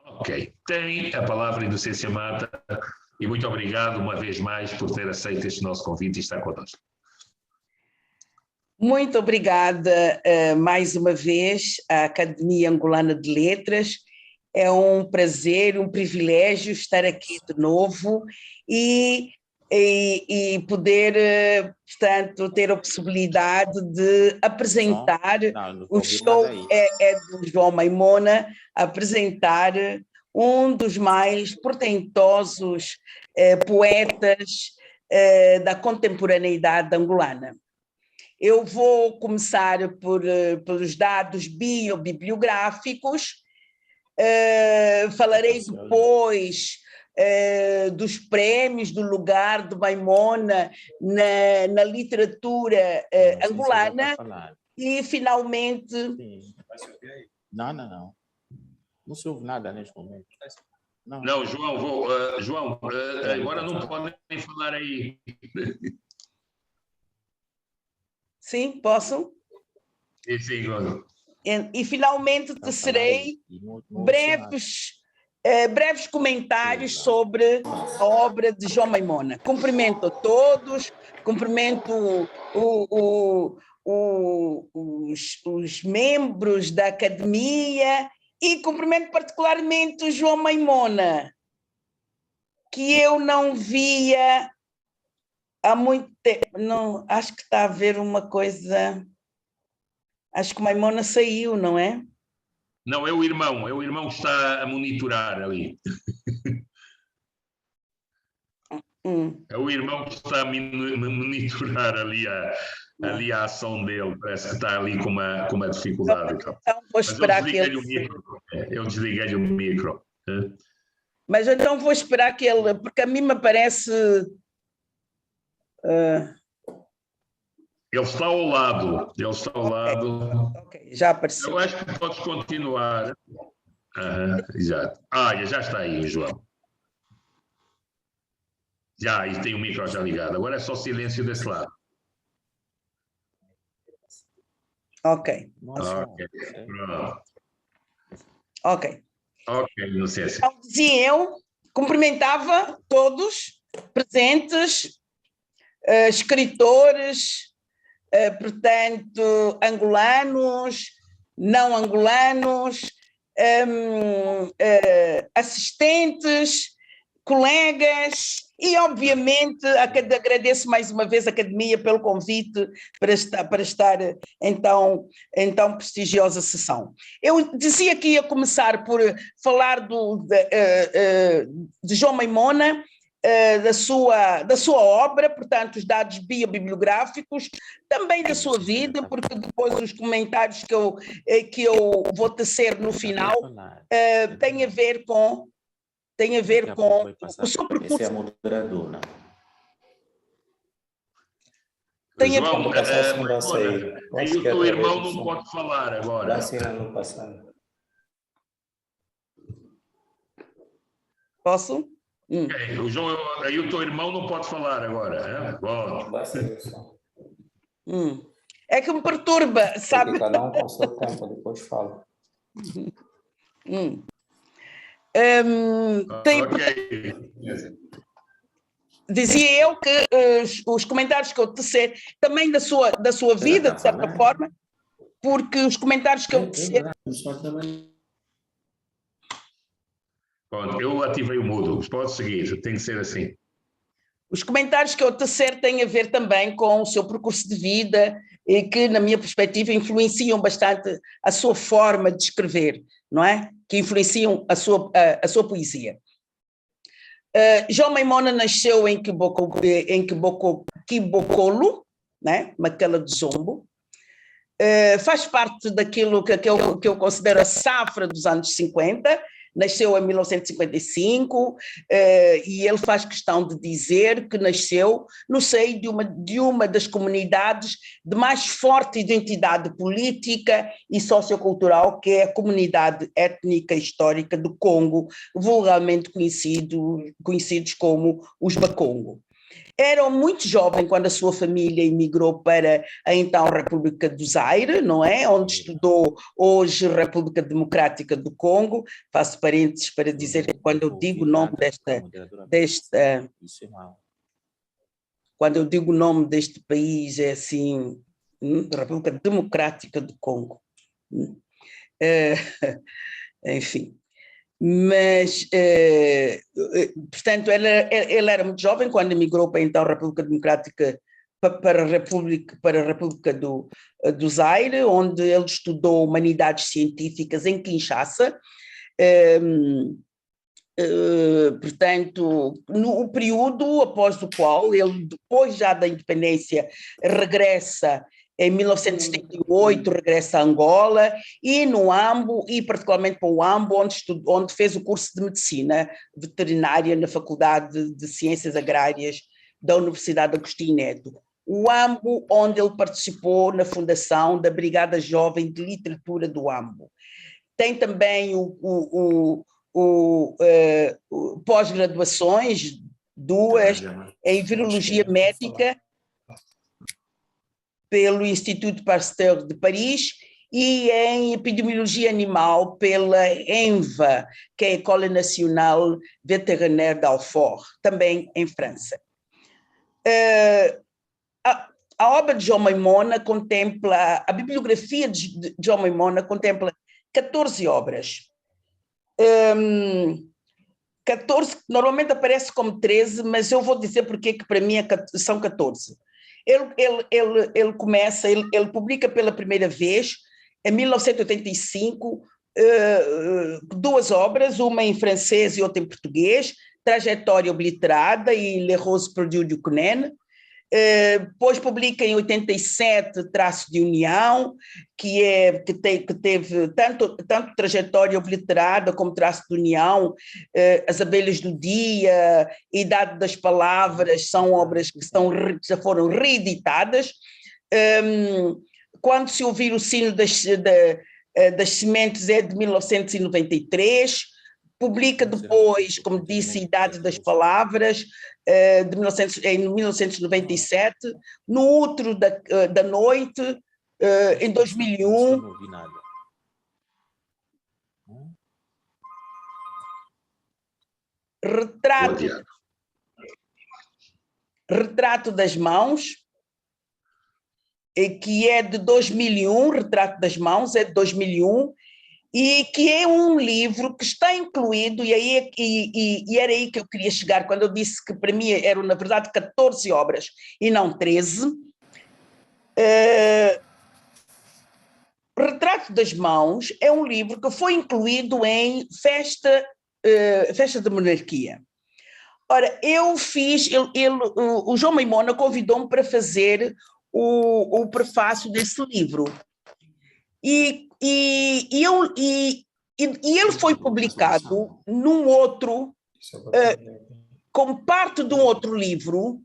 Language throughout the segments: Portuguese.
Ok. Tem a palavra Inocência Mata e muito obrigado uma vez mais por ter aceito este nosso convite e estar connosco. Muito obrigada mais uma vez à Academia Angolana de Letras. É um prazer, um privilégio estar aqui de novo e poder, portanto, ter a possibilidade de apresentar o show do João Maimona, apresentar um dos mais portentosos poetas da contemporaneidade angolana. Eu vou começar pelos dados bibliográficos, falarei depois dos prêmios do lugar de Maimona na literatura angolana e, finalmente... Não. Não se ouve nada neste momento. Não, João, agora não podem falar aí. Sim, posso? Sim, agora. E finalmente tecerei breves comentários sobre a obra de João Maimona. Cumprimento a todos, cumprimento os membros da academia e cumprimento particularmente o João Maimona, que eu não via há muito tempo. Não, acho que está a haver uma coisa... Acho que o Maimona saiu, não é? Não, é o irmão que está a monitorar ali. É o irmão que está a monitorar ali a ação dele, parece que está ali com uma dificuldade. Então vou esperar que ele... Eu desliguei-lhe o micro. Mas então vou esperar que ele... Porque a mim me parece... Ele está ao lado. Ok, já apareceu. Eu acho que podes continuar. Exato. Já está aí o João. E tem o micro já ligado. Agora é só silêncio desse lado. Ok. Ok, Inocência. Então, dizia eu, cumprimentava todos presentes, escritores, portanto, angolanos, não angolanos, assistentes, colegas e, obviamente, agradeço mais uma vez à Academia pelo convite para estar então prestigiosa sessão. Eu dizia que ia começar por falar de João Maimona, da sua obra, portanto, os dados bibliográficos, também da sua vida, porque depois os comentários que eu vou tecer no final têm a ver com o seu percurso. Esse é moderador, não? Tem a ver João, com aí o teu irmão não pode falar agora. Posso? Okay. O João, aí o teu irmão não pode falar agora. É que me perturba, sabe? Porque cada um com o seu tempo, depois fala. Dizia eu que os comentários que eu tecer, também da sua vida, de certa forma, porque os comentários que eu tecer... Pronto, eu ativei o mudo, pode seguir, tem que ser assim. Os comentários que eu tecer têm a ver também com o seu percurso de vida e que, na minha perspectiva, influenciam bastante a sua forma de escrever, não é? Que influenciam a sua poesia. João Maimona nasceu em Quibocolo, né? Maquela de Zombo. Faz parte daquilo que eu considero a safra dos anos 50, nasceu em 1955, e ele faz questão de dizer que nasceu no seio de uma das comunidades de mais forte identidade política e sociocultural, que é a comunidade étnica histórica do Congo, vulgarmente conhecidos como os Bakongo. Era muito jovem quando a sua família emigrou para a então República do Zaire, não é? Onde estudou hoje República Democrática do Congo. Faço parênteses para dizer que quando eu digo o nome desta quando eu digo o nome deste país é assim, República Democrática do Congo. Enfim. Mas, portanto, ele era muito jovem quando emigrou para então a República Democrática, para a República do Zaire, onde ele estudou Humanidades Científicas em Kinshasa. Portanto, no período após o qual ele, depois já da independência, regressa em 1978, regressa a Angola e no AMBO, e particularmente para o AMBO, onde fez o curso de Medicina Veterinária na Faculdade de Ciências Agrárias da Universidade Agostinho Neto. O AMBO, onde ele participou na fundação da Brigada Jovem de Literatura do AMBO. Tem também pós-graduações, duas, em Virologia Médica, pelo Instituto Pasteur de Paris, e em Epidemiologia Animal pela ENVA, que é a École Nationale Vétérinaire d'Alfort, também em França. A obra de João Maimona contempla, a bibliografia de João Maimona contempla 14 obras. 14, normalmente aparece como 13, mas eu vou dizer porque que para mim são 14. Ele publica pela primeira vez, em 1985, duas obras, uma em francês e outra em português, Trajetória Obliterada e Les Roses Perdues du Conen. Depois publica em 87 Traço de União, que teve tanto Trajetória Obliterada como Traço de União, As Abelhas do Dia, Idade das Palavras, são obras que já foram reeditadas. Quando se ouvir o sino das sementes é de 1993, publica depois, como disse, Idade das Palavras, em 1997, no Outro da Noite, em 2001. Não ouvi nada. Retrato das Mãos, que é de 2001, Retrato das Mãos é de 2001, e que é um livro que está incluído, e era aí que eu queria chegar, quando eu disse que para mim eram, na verdade, 14 obras e não 13. Retrato das Mãos é um livro que foi incluído em Festa da Monarquia. Ora, o João Maimona convidou-me para fazer o prefácio desse livro. E ele foi publicado num outro, como parte de um outro livro,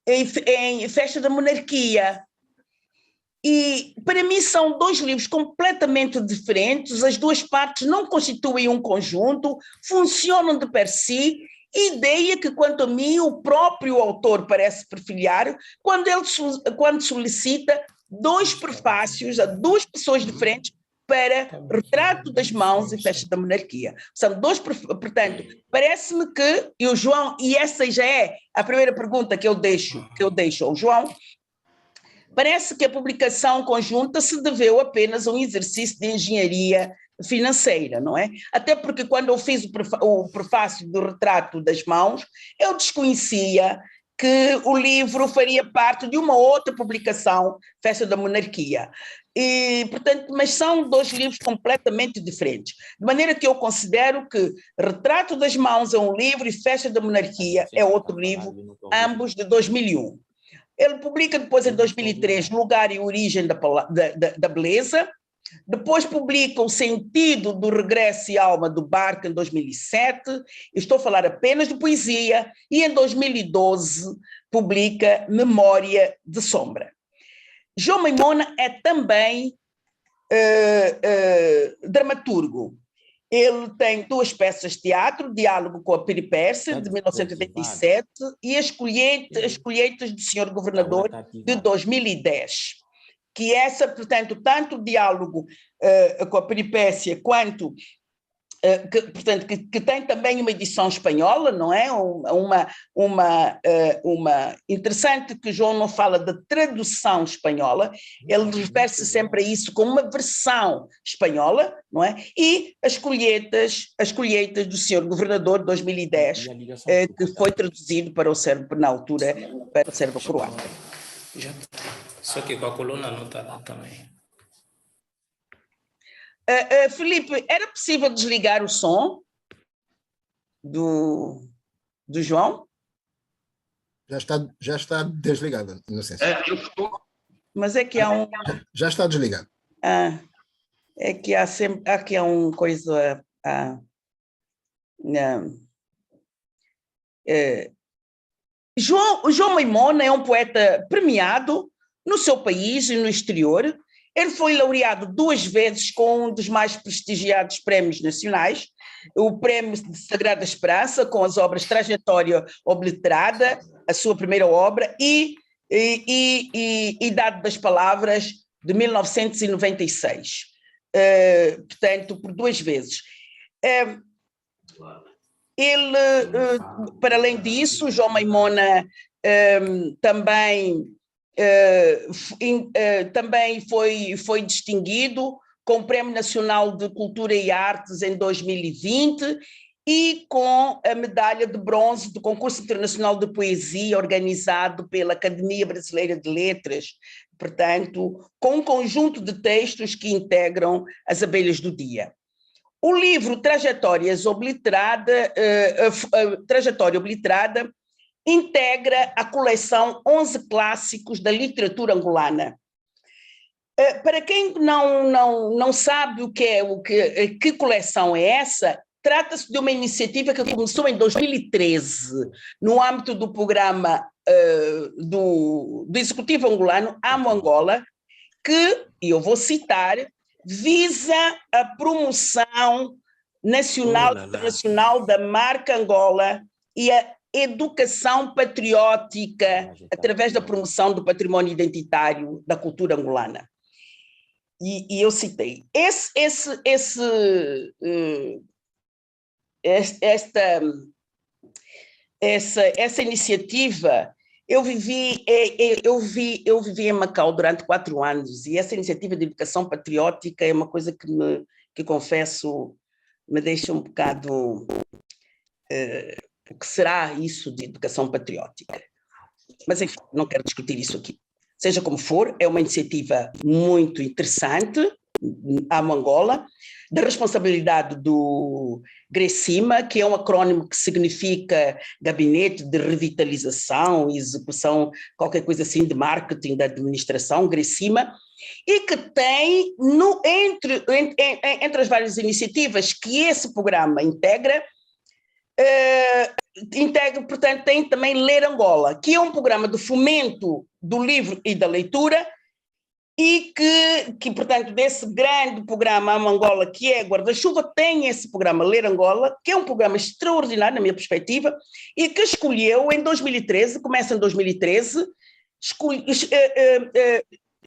em Festa da Monarquia. E para mim são dois livros completamente diferentes, as duas partes não constituem um conjunto, funcionam de per si, ideia que, quanto a mim, o próprio autor parece perfilhar quando solicita dois prefácios a duas pessoas diferentes para Retrato das Mãos e Festa da Monarquia. São dois, portanto, parece-me que, e o João, e essa já é a primeira pergunta que eu deixo ao João, parece que a publicação conjunta se deveu apenas a um exercício de engenharia financeira, não é? Até porque quando eu fiz o prefácio do Retrato das Mãos, eu desconhecia que o livro faria parte de uma outra publicação, Festa da Monarquia. E, portanto, mas são dois livros completamente diferentes. De maneira que eu considero que Retrato das Mãos é um livro e Festa da Monarquia é outro livro, ambos de 2001. Ele publica depois, em 2003, Lugar e Origem da Beleza. Depois publica O Sentido do Regresso e Alma do Barco, em 2007. Estou a falar apenas de poesia. E, em 2012, publica Memória de Sombra. João Maimona é também dramaturgo. Ele tem 2 peças de teatro, Diálogo com a Peripécia, de 1987, e As Colheitas do Senhor Governador, de 2010. Que essa, portanto, tanto o Diálogo com a Peripécia, quanto que tem também uma edição espanhola, não é? Uma interessante que João não fala da tradução espanhola, ele refere-se sempre a isso como uma versão espanhola, não é? E As Colheitas do Senhor Governador de 2010, que foi traduzido para o sérvio, na altura, para o sérvio-croata. Só que com a coluna não está lá também. Filipe, era possível desligar o som do João? Já está desligado, licença. Mas é que há um... Já está desligado. É que há sempre... Aqui há uma coisa... João Maimona é um poeta premiado no seu país e no exterior. Ele foi laureado 2 vezes com um dos mais prestigiados prémios nacionais, o Prémio de Sagrada Esperança, com as obras Trajetória Obliterada, a sua primeira obra, e Idade das Palavras, de 1996. Portanto, por 2 vezes. Ele, para além disso, João Maimona também foi distinguido com o Prémio Nacional de Cultura e Artes em 2020 e com a medalha de bronze do Concurso Internacional de Poesia organizado pela Academia Brasileira de Letras, portanto, com um conjunto de textos que integram As Abelhas do Dia. O livro Trajetória Obliterada integra a coleção 11 clássicos da literatura angolana. Para quem não sabe que coleção é essa, trata-se de uma iniciativa que começou em 2013, no âmbito do programa do Executivo angolano Amo Angola, que, e eu vou citar, visa a promoção nacional e internacional da marca Angola e a educação patriótica através da promoção do património identitário da cultura angolana. E eu citei. Essa iniciativa, eu vivi em Macau durante 4 anos, e essa iniciativa de educação patriótica é uma coisa que confesso, me deixa um bocado... o que será isso de educação patriótica? Mas, enfim, não quero discutir isso aqui. Seja como for, é uma iniciativa muito interessante, a Angola, da responsabilidade do GRECIMA, que é um acrónimo que significa Gabinete de Revitalização e Execução, qualquer coisa assim, de marketing da administração, GRECIMA, e que tem, entre as várias iniciativas que esse programa integra, portanto, tem também Ler Angola, que é um programa de fomento do livro e da leitura, e que portanto, desse grande programa Amo Angola, que é Guarda-Chuva, tem esse programa Ler Angola, que é um programa extraordinário, na minha perspectiva, e que escolheu em 2013, começa em 2013,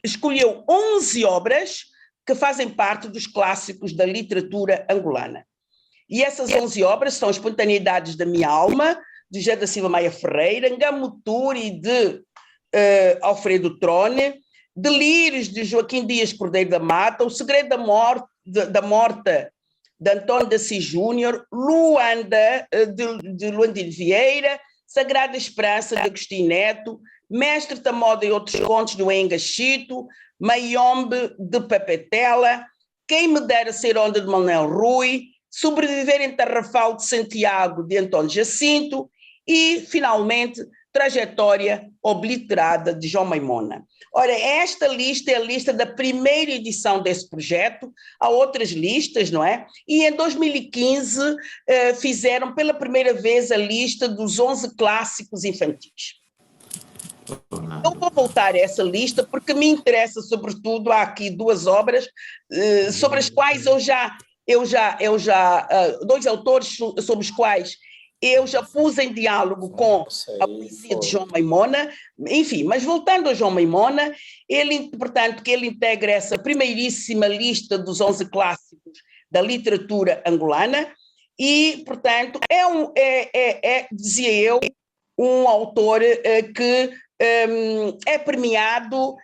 escolheu 11 obras que fazem parte dos clássicos da literatura angolana. E essas 11 obras são Espontaneidades da Minha Alma, de José da Silva Maia Ferreira, Ngamuturi, de Alfredo Trone, Delírios, de Joaquim Dias Cordeiro da Mata, O Segredo da Morte, de António da Assis Júnior, Luanda, de Luandino Vieira, Sagrada Esperança, de Agostinho Neto, Mestre da Moda e Outros Contos, do Enga Chito, Maiombe, de Pepetela, Quem Me Dera Ser Onda, de Manuel Rui, Sobreviver em Tarrafal, de Santiago, de António Jacinto, e, finalmente, Trajetória Obliterada, de João Maimona. Ora, esta lista é a lista da primeira edição desse projeto, há outras listas, não é? E em 2015 fizeram pela primeira vez a lista dos 11 clássicos infantis. Eu vou voltar a essa lista porque me interessa, sobretudo, há aqui 2 obras sobre as quais eu já dois autores sobre os quais eu já pus em diálogo com a poesia de João Maimona, enfim, mas voltando a João Maimona, portanto, que ele integra essa primeiríssima lista dos 11 clássicos da literatura angolana e, portanto, dizia eu, um autor que é premiado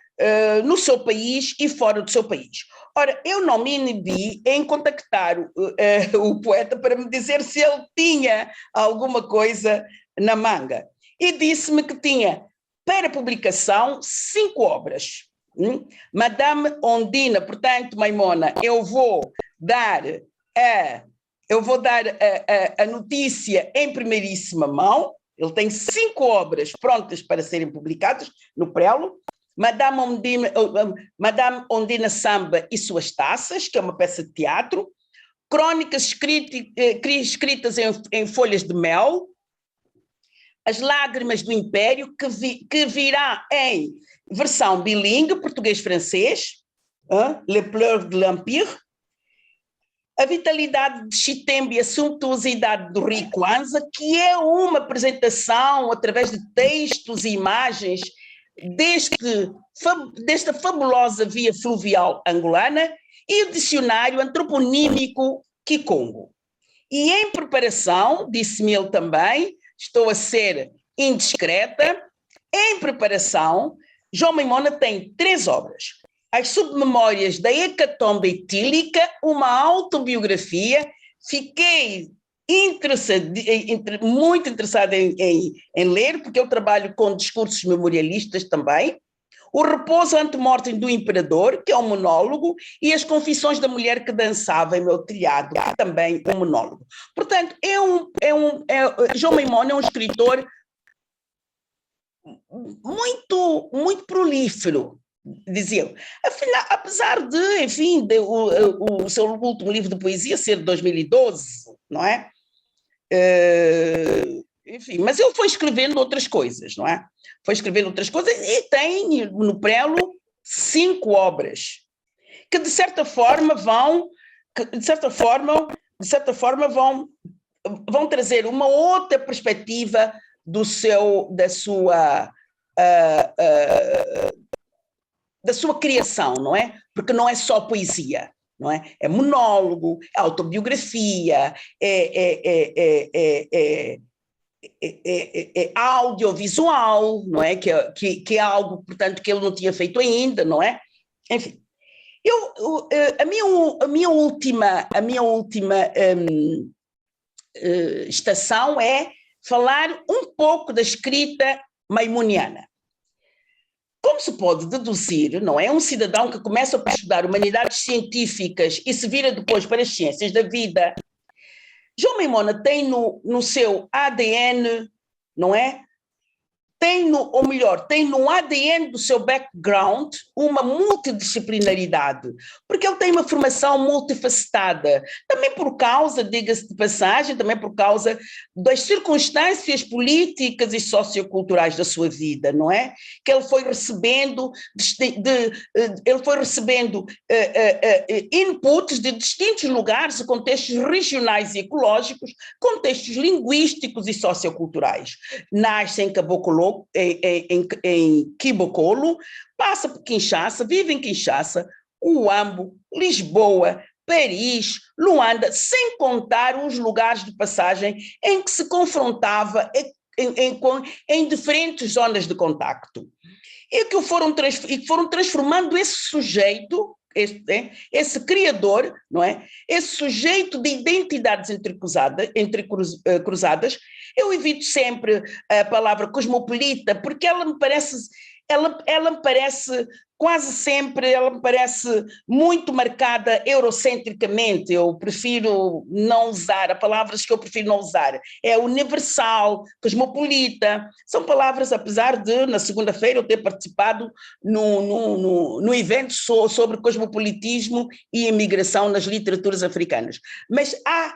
no seu país e fora do seu país. Ora, eu não me inibi em contactar o poeta para me dizer se ele tinha alguma coisa na manga. E disse-me que tinha, para publicação, 5 obras. Madame Ondina, portanto, Maimona, eu vou dar a notícia em primeiríssima mão. Ele tem 5 obras prontas para serem publicadas no Prelo. Madame Ondina Samba e suas taças, que é uma peça de teatro, crônicas escritas em folhas de mel, As Lágrimas do Império, que virá em versão bilingue, português-francês, Les Pleurs de l'Empire, A Vitalidade de Chitembe e a Sumptuosidade do Rio Kwanza, que é uma apresentação através de textos e imagens desta fabulosa via fluvial angolana, e o dicionário antroponímico Kikongo. E em preparação, disse-me ele também, estou a ser indiscreta, em preparação, João Maimona tem 3 obras. As Submemórias da Hecatombe Etílica, uma autobiografia. Fiquei muito interessada em ler, porque eu trabalho com discursos memorialistas também. O Repouso Ante-Mortem do Imperador, que é um monólogo, e As Confissões da Mulher que Dançava em Meu Telhado, que também é um monólogo. Portanto, João Maimona é um escritor muito, muito prolífero, diziam. Afinal, apesar de, enfim, o seu último livro de poesia ser de 2012, não é? Enfim, mas ele foi escrevendo outras coisas, não é? Foi escrevendo outras coisas e tem no Prelo 5 obras que de certa forma vão trazer uma outra perspectiva da sua criação, não é? Porque não é só poesia, não é? É monólogo, é autobiografia, é audiovisual, não é? Que é algo, portanto, que ele não tinha feito ainda, não é? Enfim, a minha última estação é falar um pouco da escrita maimoniana. Como se pode deduzir, não é? Um cidadão que começa por estudar humanidades científicas e se vira depois para as ciências da vida. João Maimona tem no seu ADN, não é? Tem no ADN do seu background uma multidisciplinaridade, porque ele tem uma formação multifacetada, também por causa, diga-se de passagem, também por causa das circunstâncias políticas e socioculturais da sua vida, não é? Que ele foi recebendo inputs de distintos lugares, contextos regionais e ecológicos, contextos linguísticos e socioculturais. Nasce em Caboclo, em Quibocolo, passa por Kinshasa, vive em Kinshasa, Uambo, Lisboa, Paris, Luanda, sem contar os lugares de passagem em que se confrontava em diferentes zonas de contacto. E que foram transformando esse sujeito, esse criador, não é? Esse sujeito de identidades entrecruzadas. Eu evito sempre a palavra cosmopolita, porque ela me parece quase sempre, ela me parece muito marcada eurocentricamente. Eu prefiro não usar, palavras que eu prefiro não usar. É universal, cosmopolita, são palavras, apesar de, na segunda-feira, eu ter participado no evento sobre cosmopolitismo e imigração nas literaturas africanas. Mas há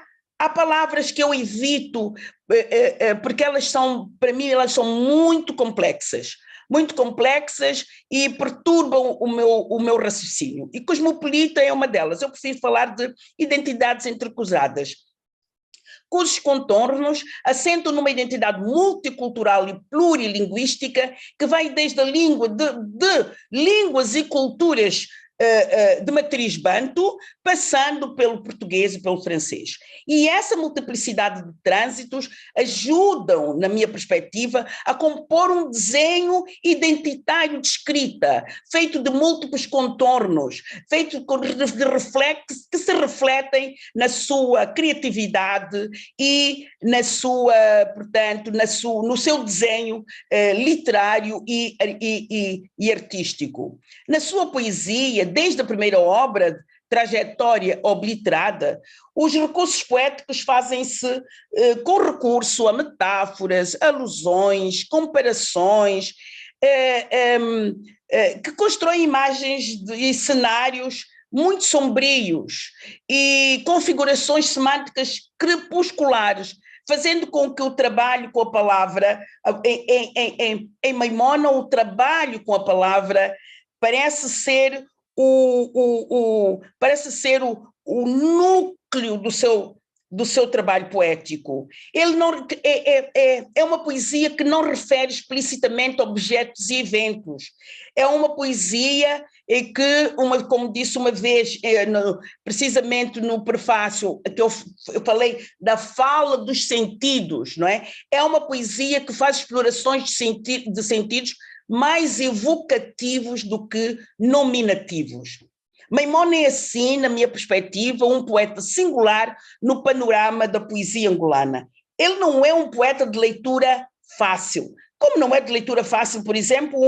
palavras que eu evito, porque elas são, para mim, elas são muito complexas. muito complexas e perturbam o meu raciocínio. E cosmopolita é uma delas. Eu prefiro falar de identidades entrecruzadas, cujos contornos assentam numa identidade multicultural e plurilinguística que vai desde a língua de línguas e culturas de matriz banto, passando pelo português e pelo francês. E essa multiplicidade de trânsitos ajudam, na minha perspectiva, a compor um desenho identitário de escrita, feito de múltiplos contornos, feito de reflexos que se refletem na sua criatividade e na sua, portanto, no seu desenho literário e artístico. Na sua poesia, desde a primeira obra, Trajetória Obliterada, os recursos poéticos fazem-se com recurso a metáforas, alusões, comparações, que constroem imagens e cenários muito sombrios e configurações semânticas crepusculares, fazendo com que o trabalho com a palavra, em Maimona, o trabalho com a palavra parece ser o núcleo do seu trabalho poético. Ele não, é uma poesia que não refere explicitamente objetos e eventos. É uma poesia que, como disse uma vez, precisamente no prefácio, que eu falei da fala dos sentidos, não é? É uma poesia que faz explorações de sentidos mais evocativos do que nominativos. Maimona é, assim, na minha perspectiva, um poeta singular no panorama da poesia angolana. Ele não é um poeta de leitura fácil, como não é de leitura fácil, por exemplo,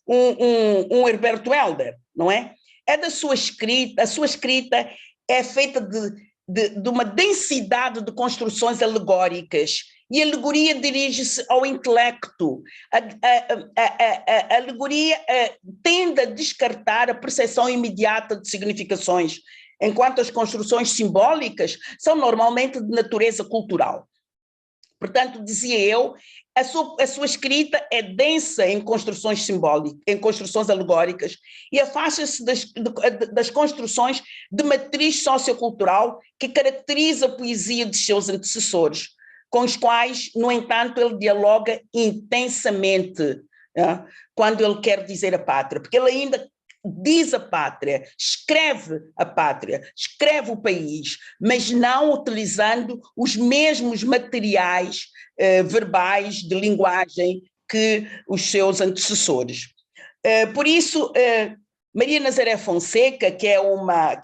um Herberto Helder, não é? É da sua escrita, a sua escrita é feita de uma densidade de construções alegóricas, e a alegoria dirige-se ao intelecto. A alegoria tende a descartar a percepção imediata de significações, enquanto as construções simbólicas são normalmente de natureza cultural. Portanto, dizia eu, a sua escrita é densa em construções simbólicas, em construções alegóricas, e afasta-se das construções de matriz sociocultural que caracteriza a poesia de seus antecessores, com os quais, no entanto, ele dialoga intensamente, quando ele quer dizer a pátria, porque ele ainda diz a pátria, escreve a pátria, escreve o país, mas não utilizando os mesmos materiais verbais de linguagem que os seus antecessores. Por isso, Maria Nazaré Fonseca, que é uma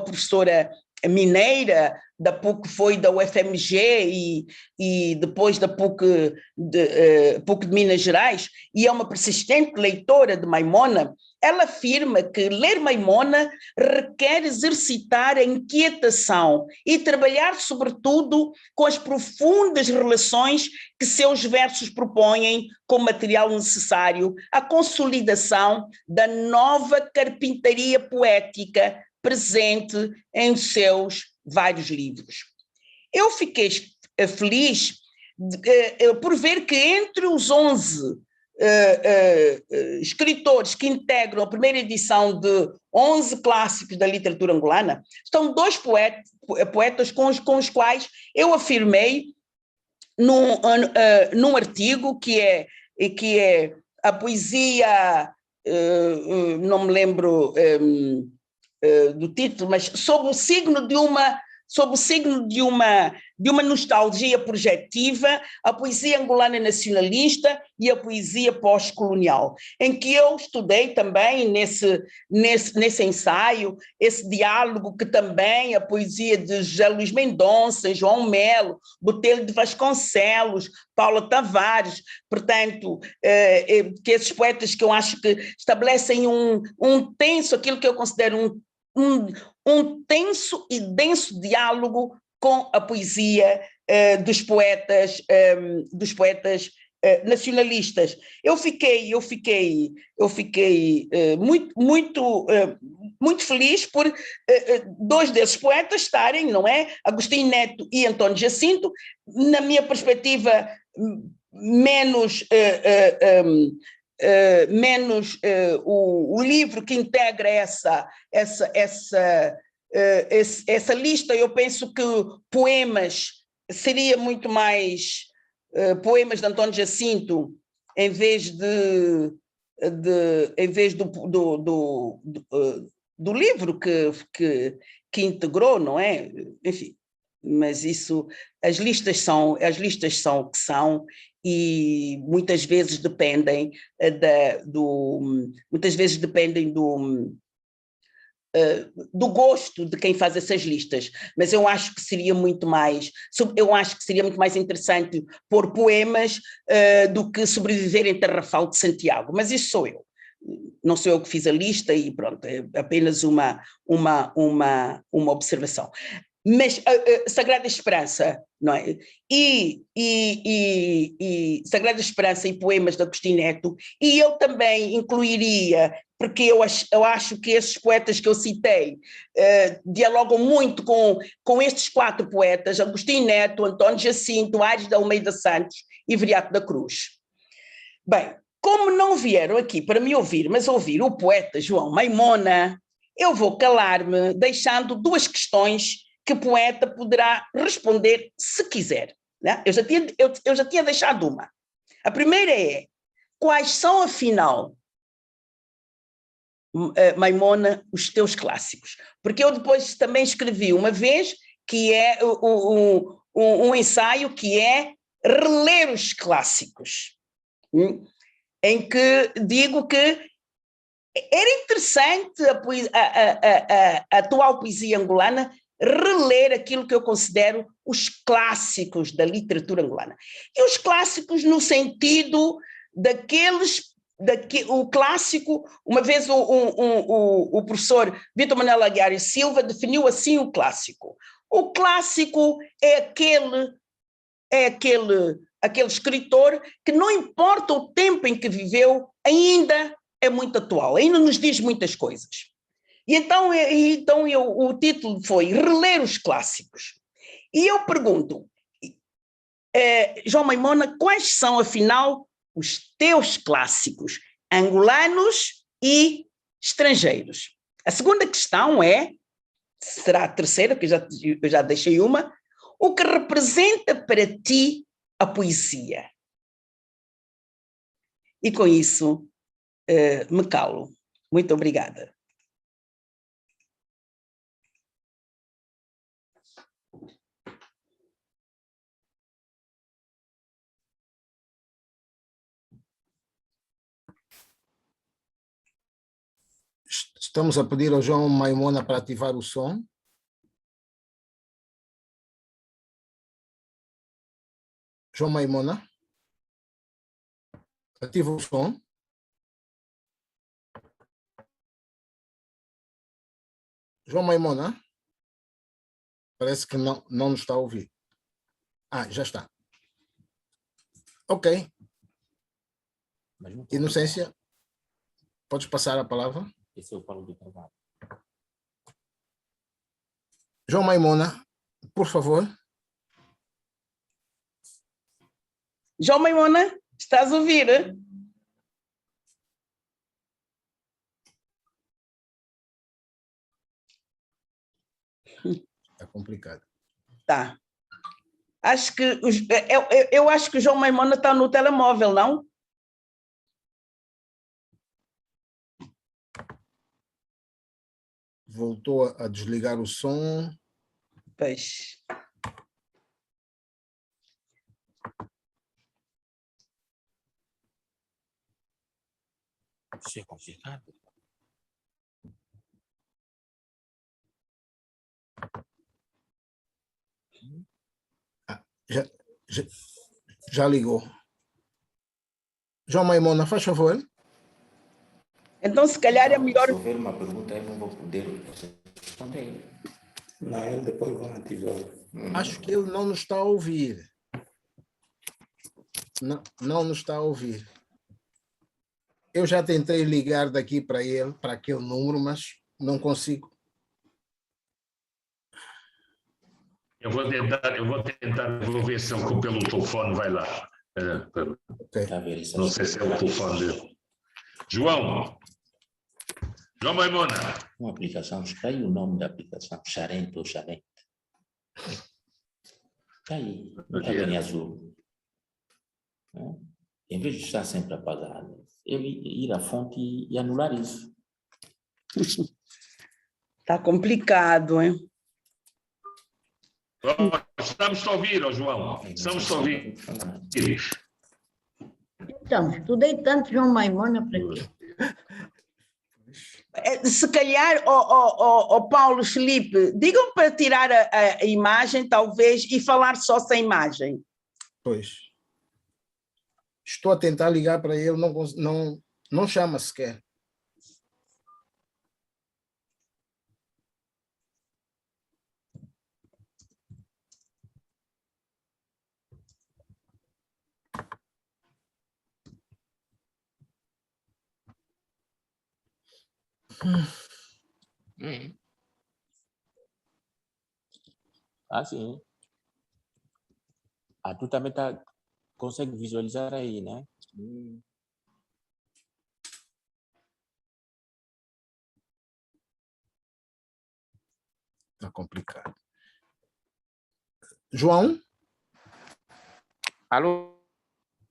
professora mineira da PUC, foi da UFMG e depois da PUC de Minas Gerais, e é uma persistente leitora de Maimona, ela afirma que ler Maimona requer exercitar a inquietação e trabalhar, sobretudo, com as profundas relações que seus versos propõem como material necessário à consolidação da nova carpintaria poética presente em seus vários livros. Eu fiquei feliz por ver que entre os 11 escritores que integram a primeira edição de 11 clássicos da literatura angolana, estão 2 poetas com os quais eu afirmei num artigo que é a poesia, não me lembro do título, mas sob o signo de uma nostalgia projetiva, a poesia angolana nacionalista e a poesia pós-colonial, em que eu estudei também nesse ensaio, esse diálogo que também a poesia de José Luís Mendonça, João Melo, Botelho de Vasconcelos, Paula Tavares, portanto, que esses poetas que eu acho que estabelecem aquilo que eu considero um tenso e denso diálogo com a poesia dos poetas nacionalistas. Eu fiquei muito feliz por 2 desses poetas estarem, não é? Agostinho Neto e António Jacinto, na minha perspectiva, menos o livro que integra essa lista. Eu penso que poemas seria muito mais poemas de António Jacinto, em vez do livro que integrou, não é? Enfim, mas isso, as listas são o que são, e muitas vezes dependem do gosto de quem faz essas listas. Mas eu acho que seria muito mais interessante pôr poemas do que Sobreviver em Tarrafal de Santiago. Mas isso sou eu. Não sou eu que fiz a lista e pronto, é apenas uma observação. Mas Sagrada Esperança, não é? E Sagrada Esperança e poemas de Agostinho Neto, e eu também incluiria, porque eu acho que esses poetas que eu citei dialogam muito com estes 4 poetas, Agostinho Neto, António Jacinto, Aires de Almeida Santos e Viriato da Cruz. Bem, como não vieram aqui para me ouvir, mas ouvir o poeta João Maimona, eu vou calar-me deixando 2 questões que o poeta poderá responder se quiser. Né? Eu já tinha deixado uma. A primeira é: quais são, afinal, Maimona, os teus clássicos? Porque eu depois também escrevi uma vez que é um ensaio que é reler os clássicos, em que digo que era interessante a atual poesia angolana reler aquilo que eu considero os clássicos da literatura angolana. E os clássicos no sentido o clássico, uma vez o professor Vítor Manuel Aguiar e Silva definiu assim o clássico. O clássico é aquele escritor que, não importa o tempo em que viveu, ainda é muito atual, ainda nos diz muitas coisas. E então o título foi Reler os Clássicos. E eu pergunto, João Maimona, quais são, afinal, os teus clássicos angolanos e estrangeiros? A segunda questão será a terceira, porque eu já deixei uma: o que representa para ti a poesia? E com isso me calo. Muito obrigada. Estamos a pedir ao João Maimona para ativar o som. João Maimona, ativa o som. João Maimona, parece que não nos está a ouvir. Já está. Ok. Inocência, podes passar a palavra? Esse é o Paulo do trabalho. João Maimona, por favor. João Maimona, estás a ouvir? Está complicado. Tá. Eu acho que o João Maimona está no telemóvel, não? Voltou a desligar o som. Pois. Isso é complicado. Já ligou. João Maimona, faz favor. Então, se calhar é melhor... Se houver uma pergunta, eu não vou poder responder. Não, ele depois vai ativar. Acho que ele não nos está a ouvir. Não nos está a ouvir. Eu já tentei ligar daqui para ele, para aquele número, mas não consigo. Eu vou ver se ele pelo telefone vai lá. Ok. Está a ver isso? Não sei se é o telefone dele. João Maimona. Uma aplicação, está aí o nome da aplicação, Charente ou Charente. Está aí, não está bem em azul. Em vez de estar sempre apagado, ele ir à fonte e anular isso. Está complicado, hein? Estamos a ouvir, João. Estamos a ouvir. Então, estudei tanto João Maimona para quê? Se calhar, Paulo, Felipe, digam para tirar a imagem, talvez, e falar só sem imagem. Pois. Estou a tentar ligar para ele, não chama sequer. Ah, sim. Ah, tu também consegue visualizar aí, né? Está complicado. João? Alô?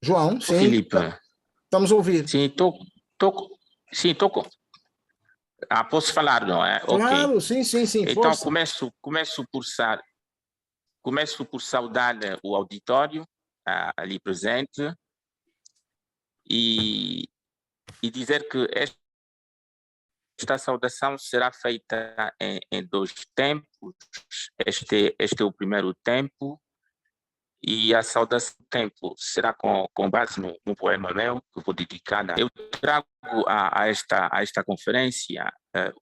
João, sim. Felipe. Estamos a ouvir. Sim, estou com... Ah, posso falar, não é? Claro, Ok. sim. Então, Força. começo por saudar o auditório ali presente e dizer que esta saudação será feita em dois tempos. Este é o primeiro tempo e a saudação do tempo será com base num poema meu que vou dedicar. Eu trago a esta conferência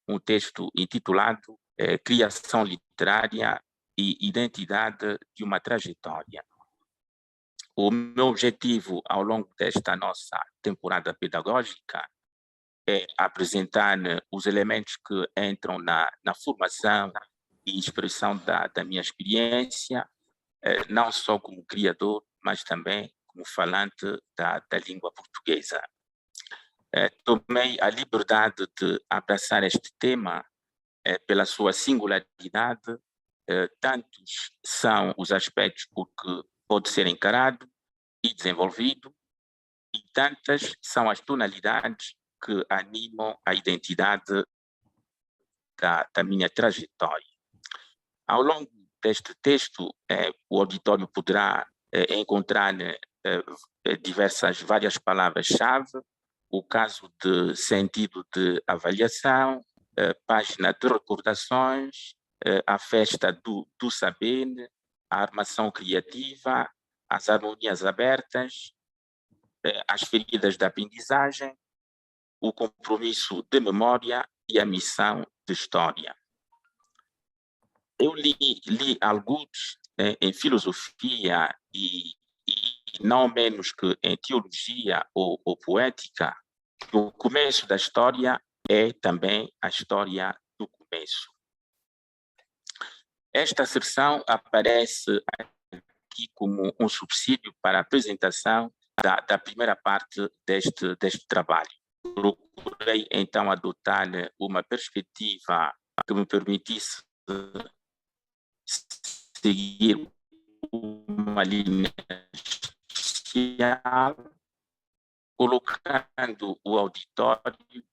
um texto intitulado Criação Literária e Identidade de uma Trajetória. O meu objetivo ao longo desta nossa temporada pedagógica é apresentar os elementos que entram na formação e expressão da minha experiência, não só como criador, mas também como falante da língua portuguesa. Tomei a liberdade de abraçar este tema pela sua singularidade. Tantos são os aspectos por que pode ser encarado e desenvolvido, e tantas são as tonalidades que animam a identidade da minha trajetória. Ao longo deste texto, o auditório poderá encontrar várias palavras-chave, o caso de sentido de avaliação, página de recordações, a festa do saber, a armação criativa, as harmonias abertas, as feridas da aprendizagem, o compromisso de memória e a missão de história. Eu li alguns em filosofia e não menos que em teologia ou poética. O começo da história é também a história do começo. Esta seção aparece aqui como um subsídio para a apresentação da primeira parte deste trabalho. Procurei, então, adotar uma perspectiva que me permitisse seguir uma linha inicial, colocando o auditório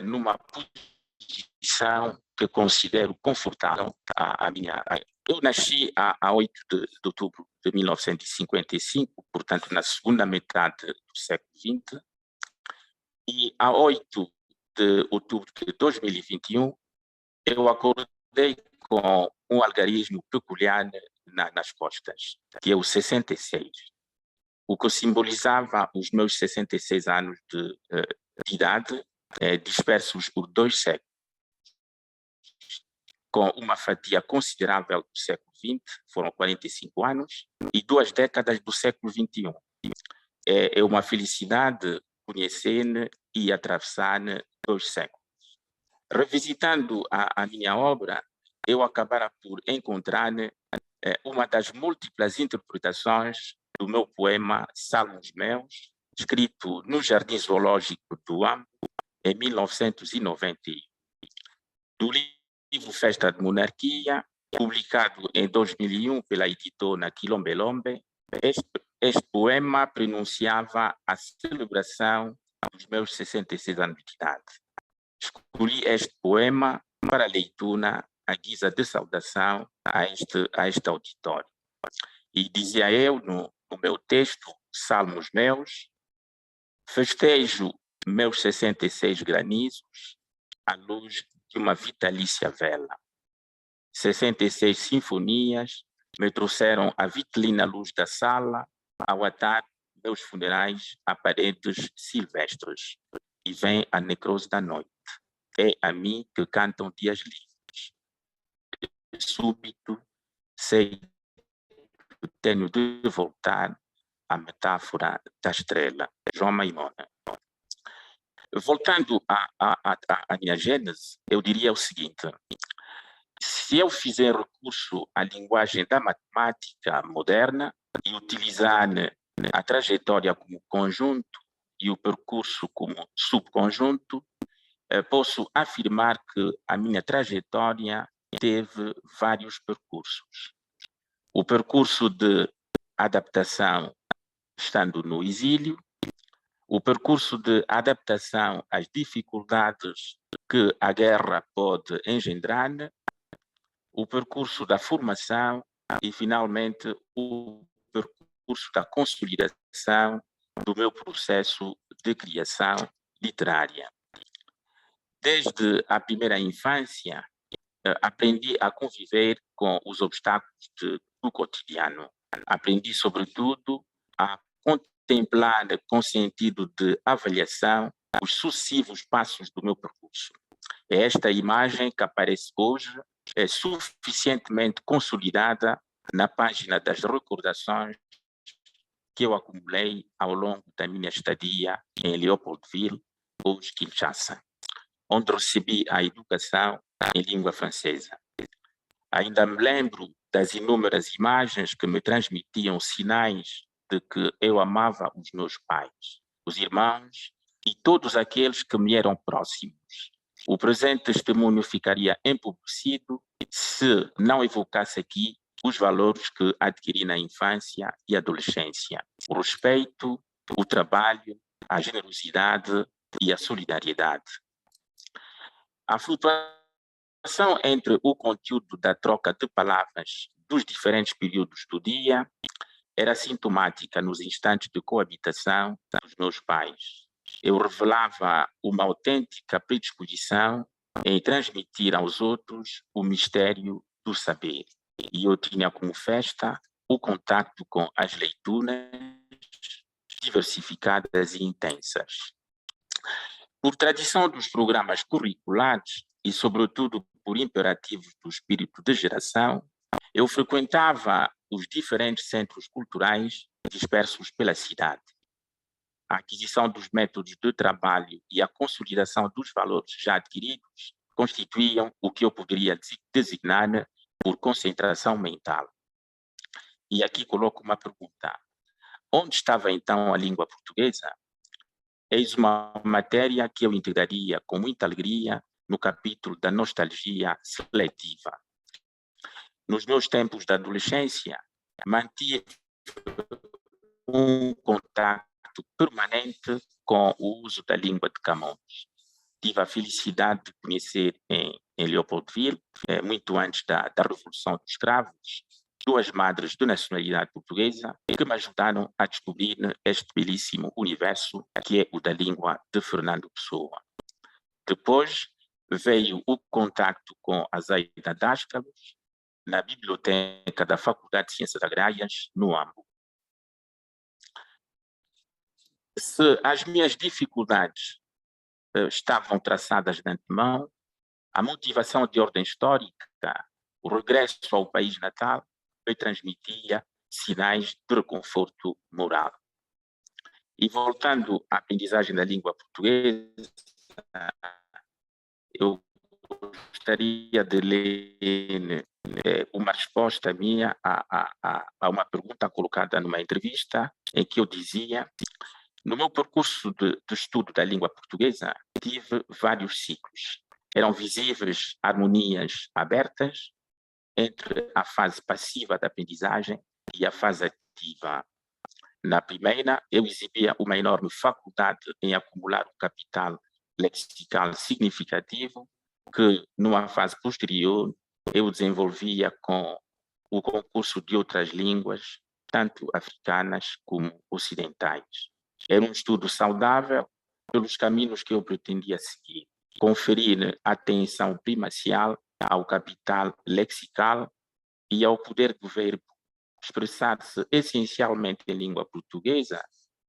numa posição que considero confortável a minha. Eu nasci a 8 de outubro de 1955, portanto, na segunda metade do século XX, e a 8 de outubro de 2021, eu acordei com um algarismo peculiar nas costas, que é o 66, o que simbolizava os meus 66 anos de idade, dispersos por 2 séculos, com uma fatia considerável do século XX, foram 45 anos, e 2 décadas do século XXI. É uma felicidade conhecer e atravessar 2 séculos. Revisitando a minha obra, eu acabara por encontrar uma das múltiplas interpretações do meu poema Salmos Meus, escrito no Jardim Zoológico do Ambo, em 1991. Do livro Festa de Monarquia, publicado em 2001 pela editora Quilombelombe, este poema pronunciava a celebração dos meus 66 anos de idade. Escolhi este poema para leitura à guisa de saudação a este auditório. E dizia eu no meu texto, Salmos Meus, festejo meus 66 granizos à luz de uma vitalícia vela. 66 sinfonias me trouxeram a vitalina luz da sala ao atar meus funerais a paredes silvestres. E vem a necrose da noite. É a mim que cantam dias livres. De súbito, sei que tenho de voltar à metáfora da estrela. João Maimona. Voltando à minha gênese, eu diria o seguinte: se eu fizer recurso à linguagem da matemática moderna e utilizar a trajetória como conjunto e o percurso como subconjunto, posso afirmar que a minha trajetória teve vários percursos. O percurso de adaptação estando no exílio, o percurso de adaptação às dificuldades que a guerra pode engendrar, o percurso da formação e, finalmente, o percurso da consolidação do meu processo de criação literária. Desde a primeira infância, aprendi a conviver com os obstáculos do cotidiano. Aprendi, sobretudo, a contemplar com sentido de avaliação os sucessivos passos do meu percurso. Esta imagem que aparece hoje é suficientemente consolidada na página das recordações que eu acumulei ao longo da minha estadia em Leopoldville, hoje Kinshasa, onde recebi a educação em língua francesa. Ainda me lembro das inúmeras imagens que me transmitiam sinais de que eu amava os meus pais, os irmãos e todos aqueles que me eram próximos. O presente testemunho ficaria empobrecido se não evocasse aqui os valores que adquiri na infância e adolescência: o respeito, o trabalho, a generosidade e a solidariedade. A flutuação entre o conteúdo da troca de palavras dos diferentes períodos do dia era sintomática nos instantes de coabitação dos meus pais. Eu revelava uma autêntica predisposição em transmitir aos outros o mistério do saber. E eu tinha como festa o contacto com as leituras diversificadas e intensas. Por tradição dos programas curriculares e, sobretudo, por imperativos do espírito de geração, eu frequentava os diferentes centros culturais dispersos pela cidade. A aquisição dos métodos de trabalho e a consolidação dos valores já adquiridos constituíam o que eu poderia designar por concentração mental. E aqui coloco uma pergunta: onde estava então a língua portuguesa? Eis uma matéria que eu integraria com muita alegria no capítulo da nostalgia seletiva. Nos meus tempos da adolescência, mantive um contato permanente com o uso da língua de Camões. Tive a felicidade de conhecer em Leopoldville, muito antes da Revolução dos Escravos, duas madres de nacionalidade portuguesa que me ajudaram a descobrir este belíssimo universo que é o da língua de Fernando Pessoa. Depois veio o contacto com a Zaida Dascalos na biblioteca da Faculdade de Ciências Agrárias, no Ambo. Se as minhas dificuldades estavam traçadas de antemão, a motivação de ordem histórica, o regresso ao país natal, me transmitia sinais de reconforto moral. E voltando à aprendizagem da língua portuguesa, eu gostaria de ler o resposta minha a uma pergunta colocada numa entrevista, em que eu dizia: no meu percurso de estudo da língua portuguesa, tive vários ciclos. Eram visíveis harmonias abertas entre a fase passiva da aprendizagem e a fase ativa. Na primeira, eu exibia uma enorme faculdade em acumular um capital lexical significativo que, numa fase posterior, eu desenvolvia com o concurso de outras línguas, tanto africanas como ocidentais. Era um estudo saudável pelos caminhos que eu pretendia seguir. Conferir atenção primacial ao capital lexical e ao poder do verbo expressar-se essencialmente em língua portuguesa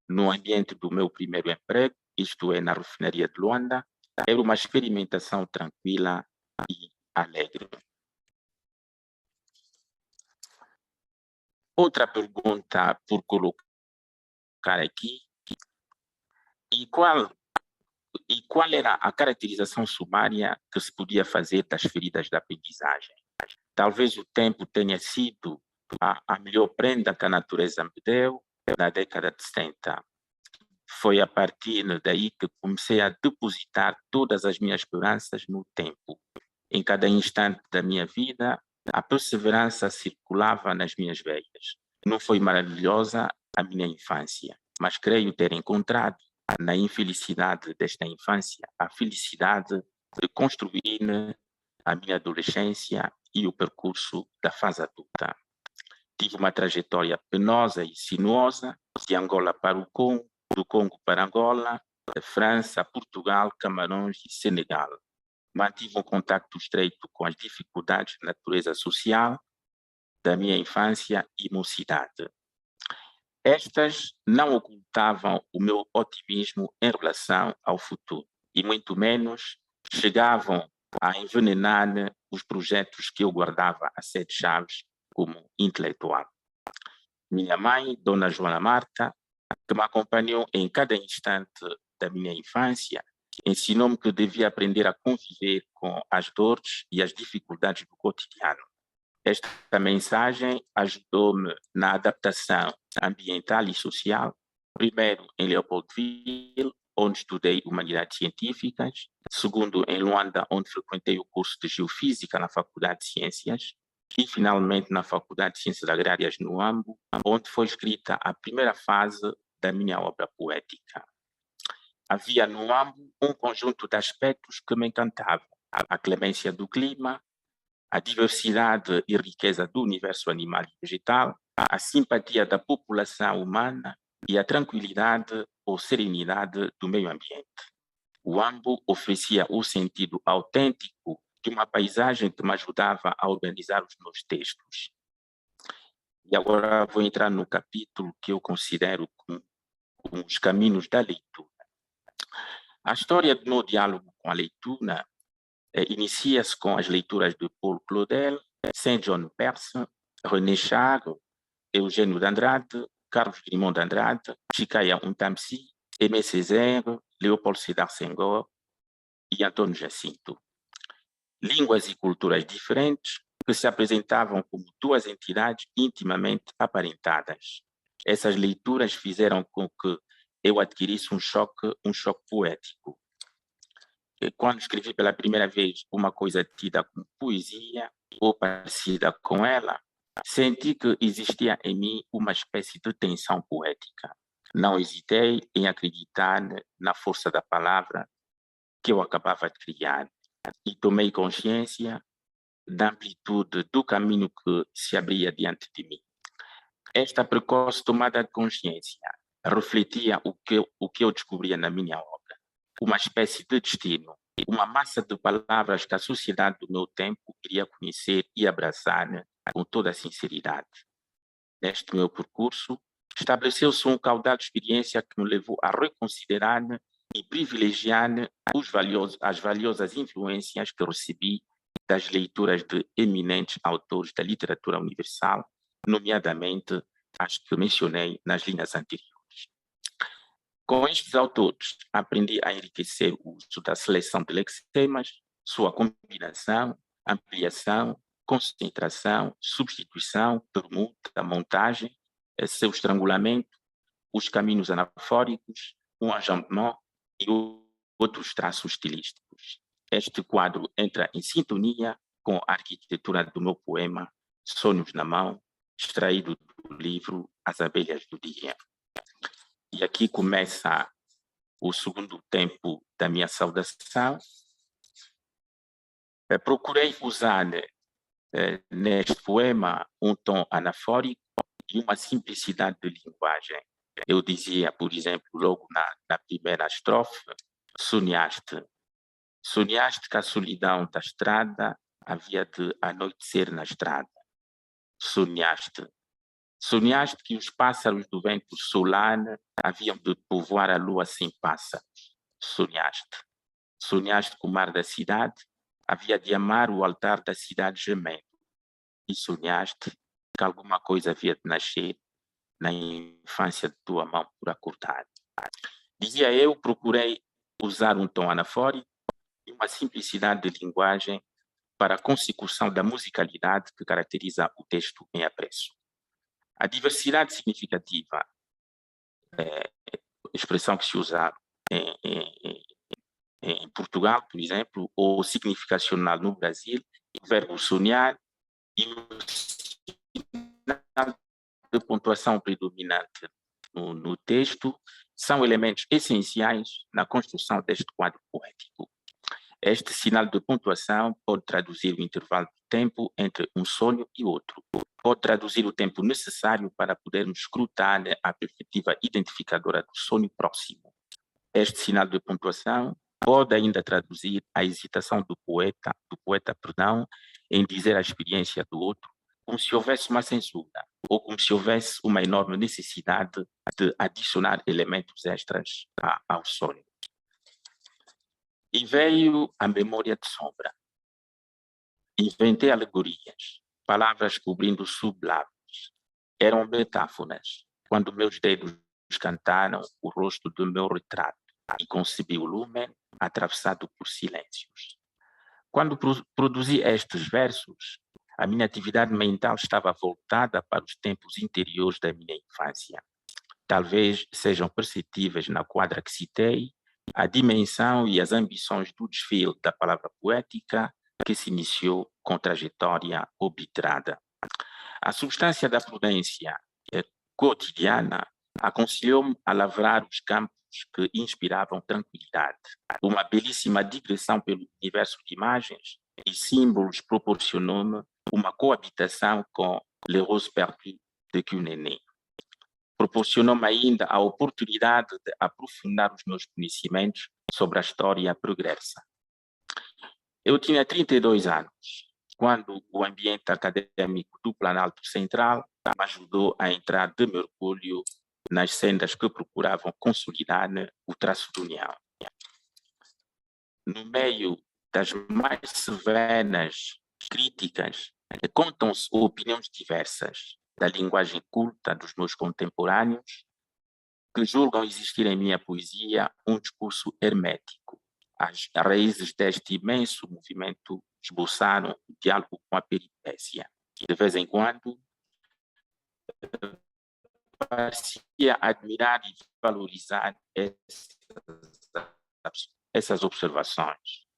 no ambiente do meu primeiro emprego, isto é, na refinaria de Luanda, era uma experimentação tranquila e alegre. Outra pergunta por colocar aqui: e qual era a caracterização sumária que se podia fazer das feridas da aprendizagem? Talvez o tempo tenha sido a melhor prenda que a natureza me deu na década de 70. Foi a partir daí que comecei a depositar todas as minhas esperanças no tempo. Em cada instante da minha vida, a perseverança circulava nas minhas veias. Não foi maravilhosa a minha infância, mas creio ter encontrado na infelicidade desta infância a felicidade de construir a minha adolescência e o percurso da fase adulta. Tive uma trajetória penosa e sinuosa, de Angola para o Congo, do Congo para Angola, de França, Portugal, Camarões e Senegal. Mantive um contato estreito com as dificuldades de natureza social da minha infância e mocidade. Estas não ocultavam o meu otimismo em relação ao futuro, e muito menos chegavam a envenenar os projetos que eu guardava a sete chaves como intelectual. Minha mãe, Dona Joana Marta, que me acompanhou em cada instante da minha infância, ensinou-me que devia aprender a conviver com as dores e as dificuldades do cotidiano. Esta mensagem ajudou-me na adaptação ambiental e social, primeiro em Leopoldville, onde estudei humanidades científicas, segundo em Luanda, onde frequentei o curso de Geofísica na Faculdade de Ciências, e finalmente na Faculdade de Ciências Agrárias no Ambo, onde foi escrita a primeira fase da minha obra poética. Havia no Ambo um conjunto de aspectos que me encantavam: a clemência do clima, a diversidade e riqueza do universo animal e vegetal, a simpatia da população humana e a tranquilidade ou serenidade do meio ambiente. O Ambo oferecia o sentido autêntico de uma paisagem que me ajudava a organizar os meus textos. E agora vou entrar no capítulo que eu considero como os caminhos da leitura. A história do meu diálogo com a leitura inicia-se com as leituras de Paul Claudel, Saint John Perse, René Char, Eugênio de Andrade, Carlos Drummond de Andrade, Chicaya Untamsi, Aimé Césaire, Léopold Sédar Senghor e Antônio Jacinto. Línguas e culturas diferentes que se apresentavam como duas entidades intimamente aparentadas. Essas leituras fizeram com que eu adquirisse um choque poético. Quando escrevi pela primeira vez uma coisa tida como poesia ou parecida com ela, senti que existia em mim uma espécie de tensão poética. Não hesitei em acreditar na força da palavra que eu acabava de criar e tomei consciência da amplitude do caminho que se abria diante de mim. Esta precoce tomada de consciência refletia o que eu descobria na minha obra: uma espécie de destino, uma massa de palavras que a sociedade do meu tempo iria conhecer e abraçar com toda a sinceridade. Neste meu percurso, estabeleceu-se um caudal de experiência que me levou a reconsiderar e privilegiar as valiosas influências que recebi das leituras de eminentes autores da literatura universal, nomeadamente as que mencionei nas linhas anteriores. Com estes autores, aprendi a enriquecer o uso da seleção de lexemas, sua combinação, ampliação concentração, substituição, permuta, montagem, seu estrangulamento, os caminhos anafóricos, um enjambement e outros traços estilísticos. Este quadro entra em sintonia com a arquitetura do meu poema Sonhos na Mão, extraído do livro As Abelhas do Dia. E aqui começa o segundo tempo da minha saudação. Procurei usar neste poema um tom anafórico e uma simplicidade de linguagem. Eu dizia, por exemplo, logo na primeira estrofe, sonhaste que a solidão da estrada havia de anoitecer na estrada. Sonhaste que os pássaros do vento solane haviam de povoar a lua sem pássaros. Sonhaste que o mar da cidade havia de amar o altar da cidade gemendo. E sonhaste que alguma coisa havia de nascer na infância de tua mão por acordar. Dizia eu, procurei usar um tom anafórico e uma simplicidade de linguagem para a consecução da musicalidade que caracteriza o texto em apreço. A diversidade significativa, expressão que se usa em Portugal, por exemplo, ou significacional no Brasil, o verbo sonhar e o sinal de pontuação predominante no texto são elementos essenciais na construção deste quadro poético. Este sinal de pontuação pode traduzir o intervalo de tempo entre um sonho e outro. Pode traduzir o tempo necessário para podermos escrutar a perspectiva identificadora do sonho próximo. Este sinal de pontuação pode ainda traduzir a hesitação do poeta, em dizer a experiência do outro, como se houvesse uma censura, ou como se houvesse uma enorme necessidade de adicionar elementos extras ao sonho. E veio a memória de sombra. Inventei alegorias, palavras cobrindo sublábios. Eram metáforas, quando meus dedos cantaram o rosto do meu retrato e concebi o lume atravessado por silêncios. Quando produzi estes versos, a minha atividade mental estava voltada para os tempos interiores da minha infância. Talvez sejam perceptíveis na quadra que citei a dimensão e as ambições do desfile da palavra poética que se iniciou com trajetória obliterada. A substância da prudência cotidiana aconselhou-me a lavrar os campos que inspiravam tranquilidade. Uma belíssima digressão pelo universo de imagens e símbolos proporcionou-me uma coabitação com Les Roses Perdues de Cunéné. Proporcionou-me ainda a oportunidade de aprofundar os meus conhecimentos sobre a história progressa. Eu tinha 32 anos, quando o ambiente acadêmico do Planalto Central me ajudou a entrar de mergulho nas sendas que procuravam consolidar o traço de união. No meio das mais severas críticas, contam-se opiniões diversas da linguagem culta dos meus contemporâneos, que julgam existir em minha poesia um discurso hermético. As raízes deste imenso movimento esboçaram o diálogo com a peripécia. De vez em quando, parecia admirar e valorizar essas observações.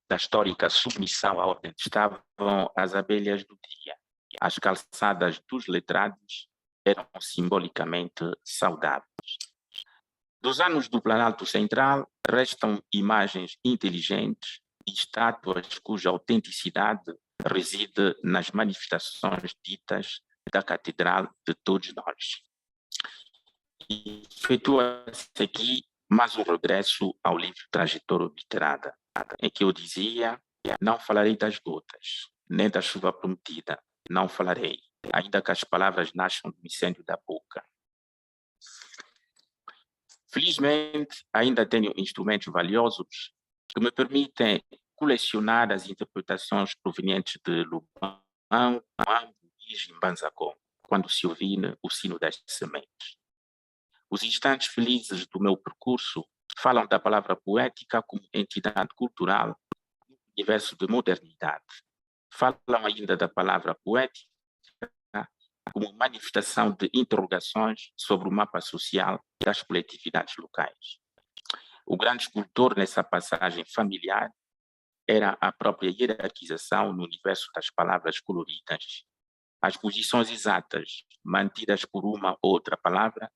Da histórica submissão à ordem estavam as abelhas do dia. As calçadas dos letrados eram simbolicamente saudáveis. Dos anos do Planalto Central restam imagens inteligentes e estátuas cuja autenticidade reside nas manifestações ditas da Catedral de todos nós. E efetua-se aqui mais um regresso ao livro Trajetória Obliterada, em que eu dizia: não falarei das gotas, nem da chuva prometida, não falarei, ainda que as palavras nasçam do incêndio da boca. Felizmente, ainda tenho instrumentos valiosos que me permitem colecionar as interpretações provenientes de Lubão, Ambo e Jimbanzako, quando se ouvir o sino das sementes. Os instantes felizes do meu percurso falam da palavra poética como entidade cultural no universo de modernidade. falam ainda da palavra poética como manifestação de interrogações sobre o mapa social das coletividades locais. O grande escultor nessa passagem familiar era a própria hierarquização no universo das palavras coloridas. As posições exatas, mantidas por uma ou outra palavra,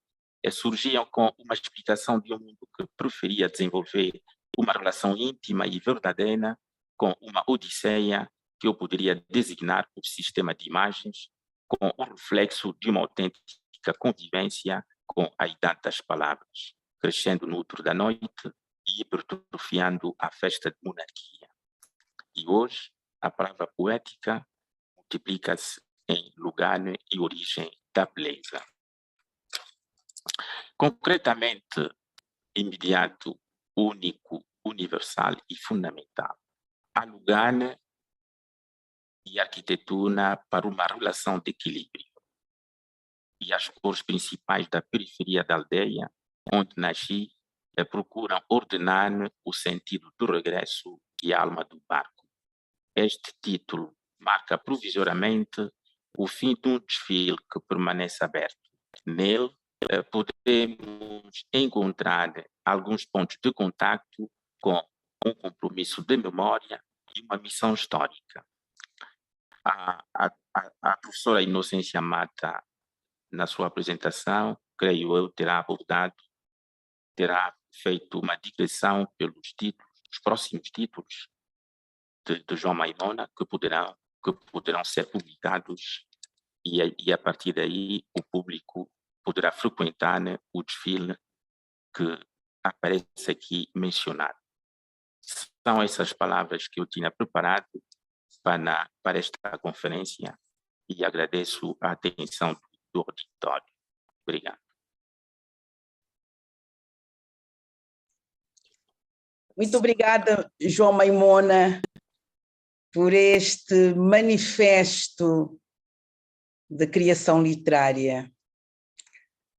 surgiam com uma explicação de um mundo que preferia desenvolver uma relação íntima e verdadeira com uma odisseia que eu poderia designar por sistema de imagens, com o reflexo de uma autêntica convivência com a idade das palavras, crescendo no útero da noite e hipertrofiando a festa de monarquia. E hoje, a palavra poética multiplica-se em lugar e origem da beleza. Concretamente, imediato, único, universal e fundamental. Há lugar e arquitetura para uma relação de equilíbrio. E as cores principais da periferia da aldeia, onde nasci, procuram ordenar o sentido do regresso e a alma do barco. Este título marca provisoriamente o fim de um desfile que permanece aberto. Nele, podemos encontrar alguns pontos de contacto com um compromisso de memória e uma missão histórica. A professora Inocência Mata, na sua apresentação, creio eu, terá feito uma digressão pelos títulos, os próximos títulos de João Maimona, que poderão ser publicados e a partir daí o público poderá frequentar o desfile que aparece aqui mencionado. São essas palavras que eu tinha preparado para esta conferência e agradeço a atenção do auditório. Obrigado. Muito obrigada, João Maimona, por este manifesto de criação literária.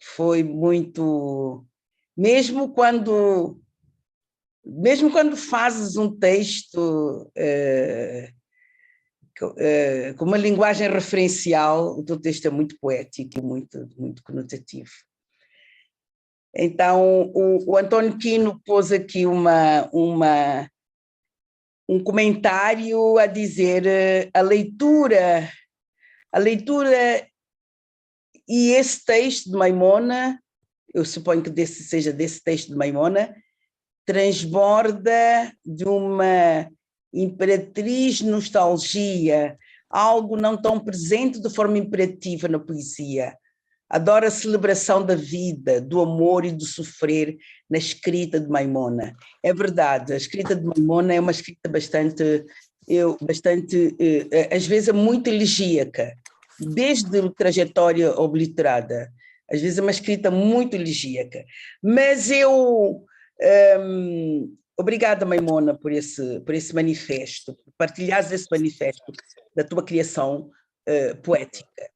Foi muito... Mesmo quando fazes um texto com uma linguagem referencial, o teu texto é muito poético e muito conotativo. Então, o António Quino pôs aqui um comentário a dizer a leitura e esse texto de Maimona, eu suponho que seja desse texto de Maimona, transborda de uma imperatriz nostalgia, algo não tão presente de forma imperativa na poesia. Adoro a celebração da vida, do amor e do sofrer na escrita de Maimona. É verdade, a escrita de Maimona é uma escrita bastante às vezes é muito elegíaca, desde a trajetória obliterada. Às vezes é uma escrita muito elegíaca. Mas obrigada, Maimona, por esse manifesto, por partilhares esse manifesto da tua criação poética.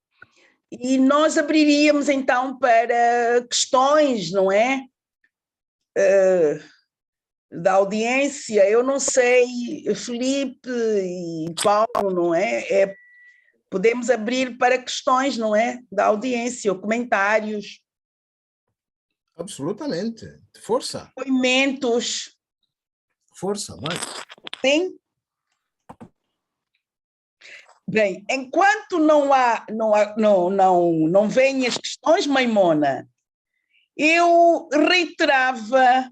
E nós abriríamos, então, para questões, não é? Da audiência. Eu não sei, Felipe e Paulo, não é? Podemos abrir para questões, não é? Da audiência, ou comentários. Absolutamente. Força. Depoimentos. Força, vai. Sim? Bem, enquanto não vêm as questões, Maimona, eu reiterava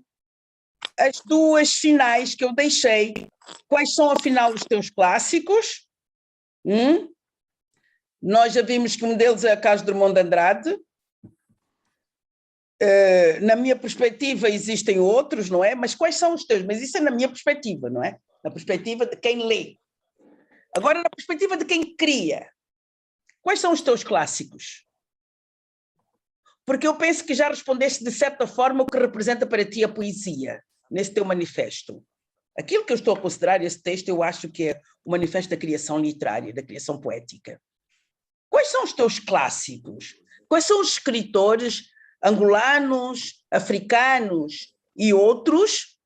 as duas finais que eu deixei. Quais são, afinal, os teus clássicos? Nós já vimos que um deles é a Carlos Drummond de Andrade. Na minha perspectiva existem outros, não é? Mas quais são os teus? Mas isso é na minha perspectiva, não é? Na perspectiva de quem lê. Agora, na perspectiva de quem cria, quais são os teus clássicos? Porque eu penso que já respondeste de certa forma o que representa para ti a poesia, nesse teu manifesto. Aquilo que eu estou a considerar esse texto, eu acho que é o manifesto da criação literária, da criação poética. Quais são os teus clássicos? Quais são os escritores angolanos, africanos e outros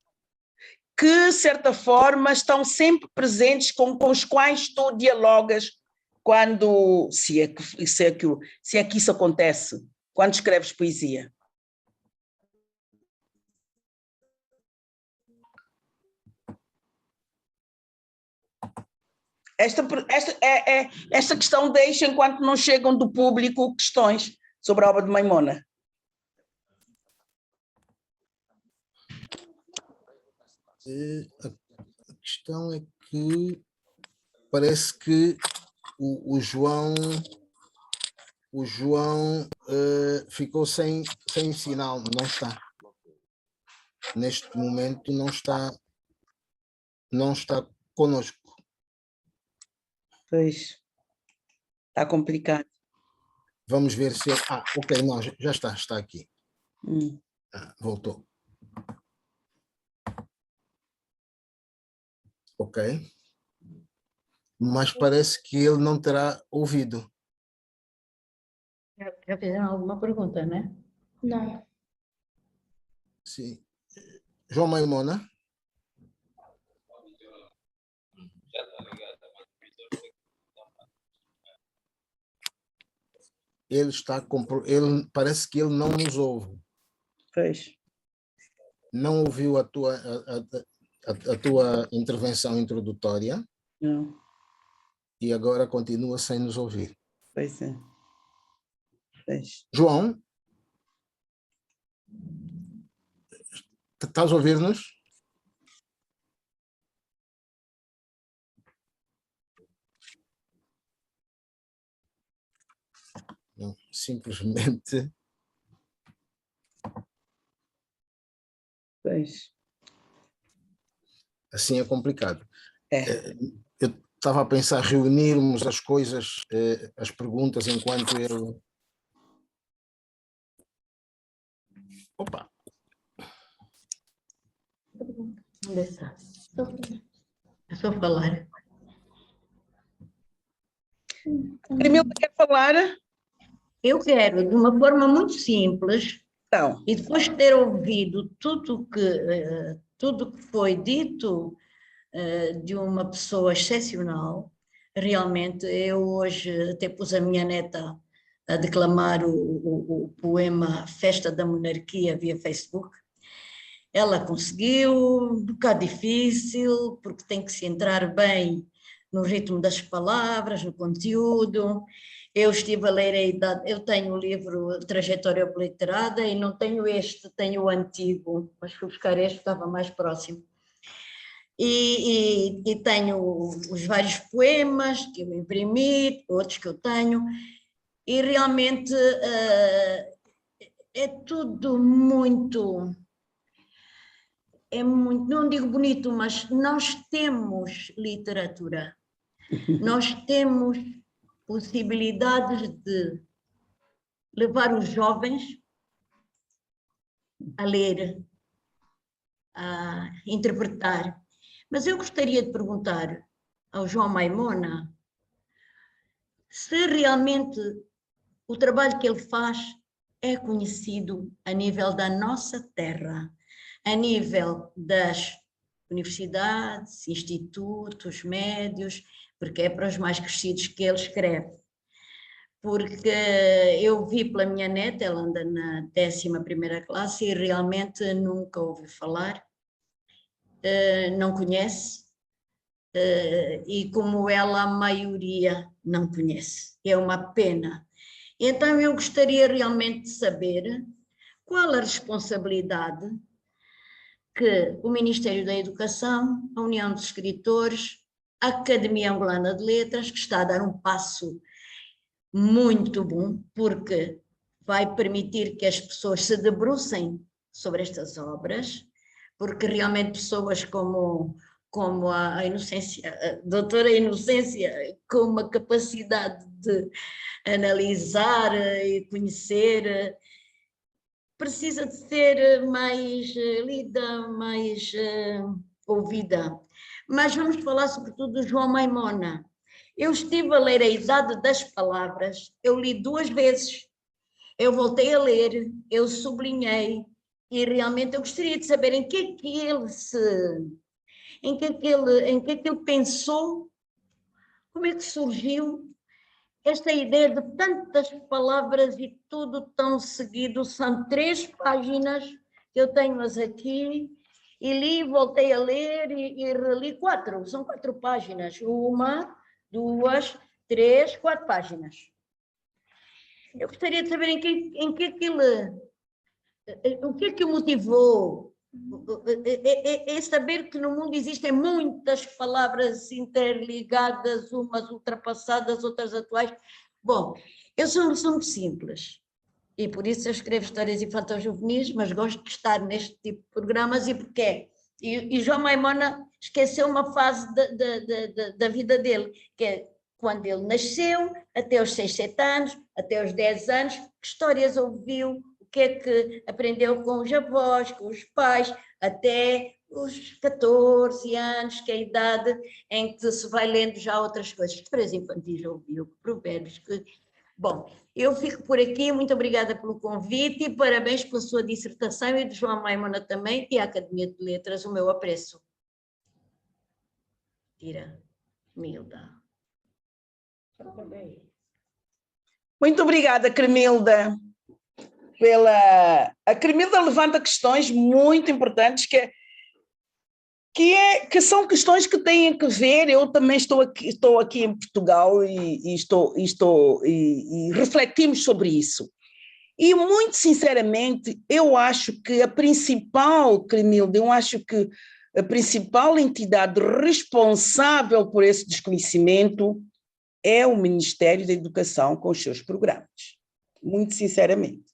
que, de certa forma, estão sempre presentes com os quais tu dialogas quando, se é que isso acontece, quando escreves poesia? Esta questão deixa, enquanto não chegam do público, questões sobre a obra de Maimona. A questão é que parece que o João ficou sem sinal, não está. Neste momento não está conosco. Pois, está complicado. Vamos ver se... ok, não, já está aqui. Voltou. Ok. Mas parece que ele não terá ouvido. Já fizeram alguma pergunta, não é? Não. Sim. João Maimona? Ele parece que ele não nos ouve. Pois. Não ouviu a tua intervenção introdutória. Não. E agora continua sem nos ouvir. Pois é. Pois. João? Estás a ouvir-nos? Não, simplesmente... Pois. Assim é complicado. É. Eu estava a pensar reunirmos as coisas, as perguntas, enquanto ele... Opa! Onde está? É só falar. Cremilda quer falar? Eu quero, de uma forma muito simples, Então. e depois de ter ouvido tudo que foi dito de uma pessoa excepcional, realmente eu hoje até pus a minha neta a declamar o poema Festa da Monarquia via Facebook. Ela conseguiu, um bocado difícil, porque tem que se entrar bem no ritmo das palavras, no conteúdo. Eu estive a ler eu tenho o livro Trajetória Obliterada e não tenho este, tenho o antigo, mas fui buscar este, estava mais próximo. E tenho os vários poemas que eu imprimi, outros que eu tenho, e realmente é tudo muito... não digo bonito, mas nós temos literatura, nós temos possibilidades de levar os jovens a ler, a interpretar. Mas eu gostaria de perguntar ao João Maimona se realmente o trabalho que ele faz é conhecido a nível da nossa terra, a nível das universidades, institutos, médios, porque é para os mais crescidos que ele escreve. Porque eu vi pela minha neta, ela anda na 11ª classe e realmente nunca ouvi falar, não conhece, e como ela, a maioria não conhece. É uma pena. Então eu gostaria realmente de saber qual a responsabilidade que o Ministério da Educação, a União dos Escritores, a Academia Angolana de Letras, que está a dar um passo muito bom, porque vai permitir que as pessoas se debrucem sobre estas obras, porque realmente pessoas como a Inocência, a doutora Inocência, com uma capacidade de analisar e conhecer, precisa de ser mais lida, mais ouvida. Mas vamos falar sobretudo do João Maimona. Eu estive a ler A Idade das Palavras, eu li 2 vezes, eu voltei a ler, eu sublinhei, e realmente eu gostaria de saber em que é que ele se em que ele pensou, como é que surgiu esta ideia de tantas palavras e tudo tão seguido. São 3 páginas, eu tenho-as aqui, e li, voltei a ler e reli 4, são 4 páginas, 1, 2, 3, 4 páginas. Eu gostaria de saber em que aquilo, o que é que o motivou, é saber que no mundo existem muitas palavras interligadas, umas ultrapassadas, outras atuais. Bom, eu sou muito simples e por isso eu escrevo histórias infanto-juvenis, mas gosto de estar neste tipo de programas. E porquê? E João Maimona esqueceu uma fase da vida dele, que é quando ele nasceu, até os 6, 7 anos, até os 10 anos, que histórias ouviu, o que é que aprendeu com os avós, com os pais, até os 14 anos, que é a idade em que se vai lendo já outras coisas. Histórias infantis ouviu, provérbios. Bom, eu fico por aqui, muito obrigada pelo convite e parabéns pela sua dissertação, e de João Maimona também, e à Academia de Letras, o meu apreço. Tira, Milda. Muito obrigada, Cremilda. A Cremilda levanta questões muito importantes que são questões que têm que ver. Eu também estou aqui em Portugal e refletimos sobre isso. E, muito sinceramente, eu acho que a principal, Cremilda, a principal entidade responsável por esse desconhecimento é o Ministério da Educação com os seus programas, muito sinceramente.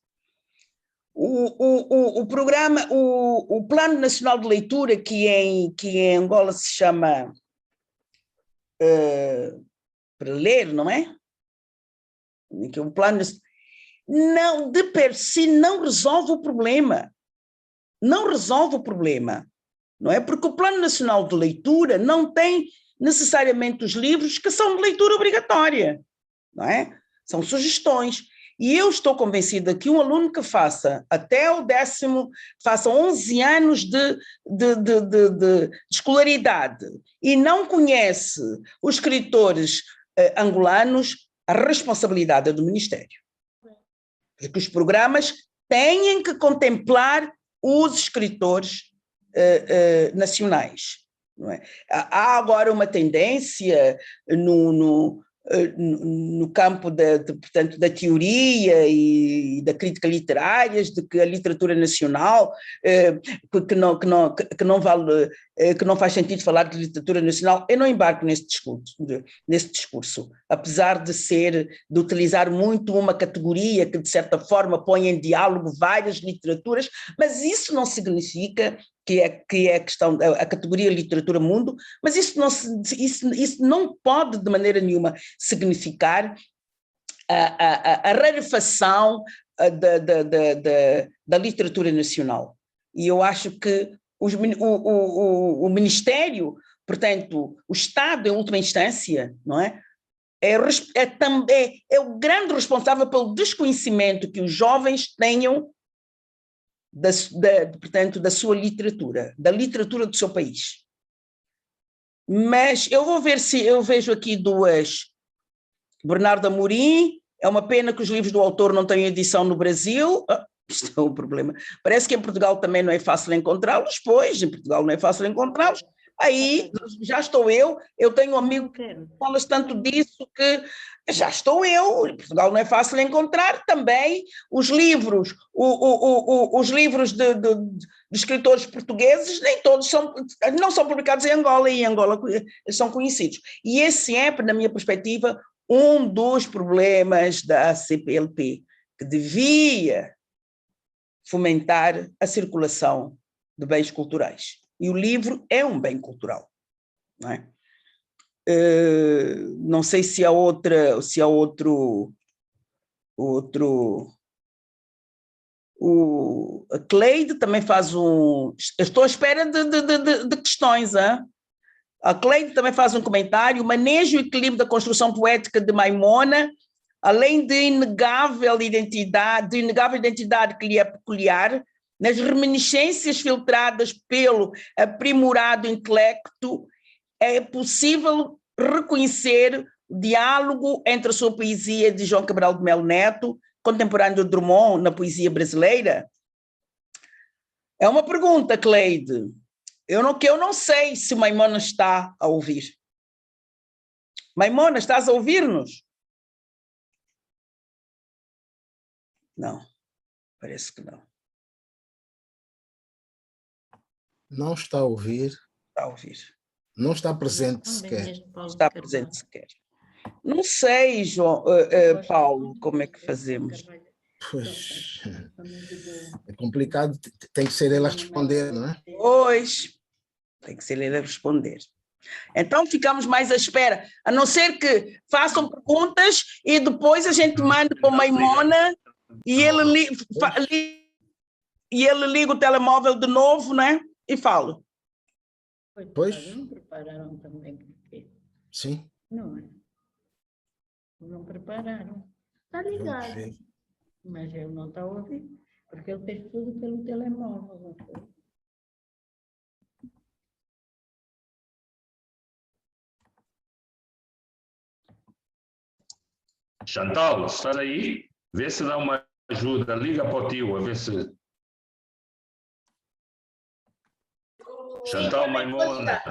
O programa, o Plano Nacional de Leitura, que em Angola se chama Para Ler, não é? Que o plano não, de per si, não resolve o problema. Não resolve o problema, não é? Porque o Plano Nacional de Leitura não tem necessariamente os livros que são de leitura obrigatória, não é? São sugestões. E eu estou convencida que um aluno que faça até o 10º, faça 11 anos de escolaridade e não conhece os escritores angolanos, a responsabilidade é do Ministério. Porque os programas têm que contemplar os escritores nacionais. Não é? Há agora uma tendência no campo portanto, da teoria e da crítica literárias, de que a literatura nacional, que não faz sentido falar de literatura nacional. Eu não embarco nesse discurso, apesar de utilizar muito uma categoria que, de certa forma, põe em diálogo várias literaturas, mas isso não significa que é a questão, a categoria literatura mundo, mas isso não pode de maneira nenhuma significar a rarefação da literatura nacional. E eu acho que o Ministério, portanto, o Estado, em última instância, não é? É o grande responsável pelo desconhecimento que os jovens tenham portanto, da sua literatura, da literatura do seu país. Mas eu vou ver se eu vejo aqui duas. Bernardo Amorim, é uma pena que os livros do autor não tenham edição no Brasil. Isto é um problema. Parece que em Portugal também não é fácil encontrá-los, pois, em Portugal não é fácil encontrá-los. Aí já estou eu tenho um amigo que fala tanto disso que já estou eu, em Portugal não é fácil encontrar também os livros, os livros de escritores portugueses, nem todos não são publicados em Angola, e em Angola são conhecidos. E esse é, na minha perspectiva, um dos problemas da CPLP, que devia fomentar a circulação de bens culturais. E o livro é um bem cultural, não é? Não sei se há outro. A Cleide também faz um. Estou à espera de questões. Hein? A Cleide também faz um comentário. O manejo e equilíbrio da construção poética de Maimona, além de inegável identidade que lhe é peculiar, nas reminiscências filtradas pelo aprimorado intelecto, é possível reconhecer o diálogo entre a sua poesia de João Cabral de Melo Neto, contemporâneo de Drummond na poesia brasileira? É uma pergunta, Cleide. Eu não sei se Maimona está a ouvir. Maimona, estás a ouvir-nos? Não, parece que não. Não está a ouvir. Está a ouvir. Não está presente sequer. Está presente sequer. Não sei, João, Paulo, como é que fazemos? Pois, é complicado, tem que ser ele a responder, não é? Pois, tem que ser ele a responder. Então ficamos mais à espera, a não ser que façam perguntas e depois a gente manda para o Maimona e ele liga o telemóvel de novo, né? E fala. Pois. Não prepararam também. Sim. Não é? Não prepararam. Está ligado. Mas ele não está a ouvir, porque ele fez tudo pelo telemóvel. Não foi? Chantal, estás aí? Vê se dá uma ajuda. Liga para o tio, a ver se... Chantal, Maimona.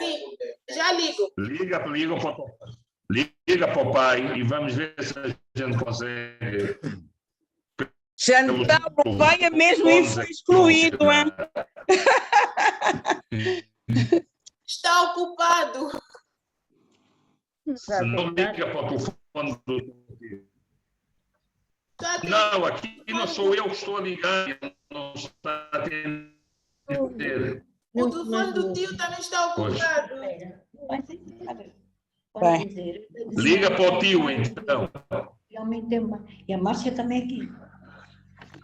Sim, já ligo. Liga para o pai e vamos ver se a gente consegue... Chantal, o pai é mesmo excluído, é? Está ocupado. Se não liga para o telefone do tio. Não, aqui não sou eu que estou a ligar, não está a atender. O telefone do tio também está ocupado. Liga para o tio, então. E a Márcia também aqui.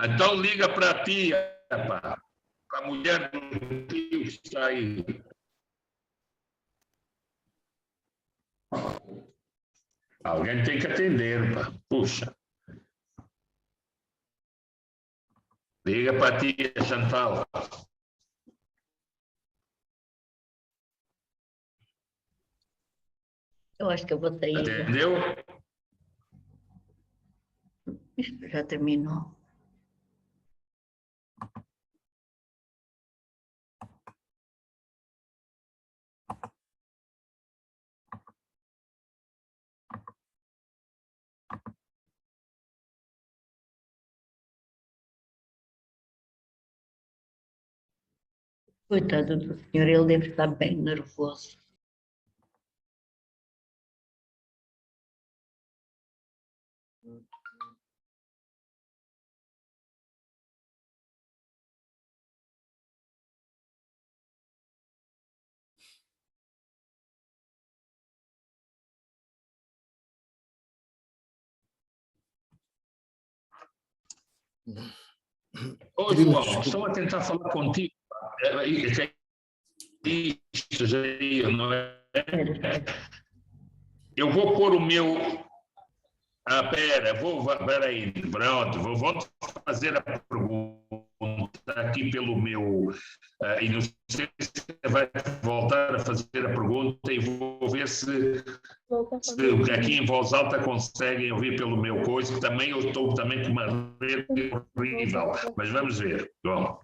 Então liga para a tia, para a mulher do tio que está aí. Alguém tem que atender, pá. Puxa. Liga para a tia Chantal. Eu acho que eu vou sair. Entendeu? Isto já terminou. Coitado do senhor, ele deve estar bem nervoso. Ô, João, estão a tentar falar contigo. Isto já não é? Eu vou pôr o meu... espera aí, pronto, vou fazer a pergunta aqui pelo meu... e não sei se vai voltar a fazer a pergunta e vou ver se aqui em voz alta conseguem ouvir pelo meu coisa, que também eu estou também com uma rede horrível, mas vamos ver. Bom.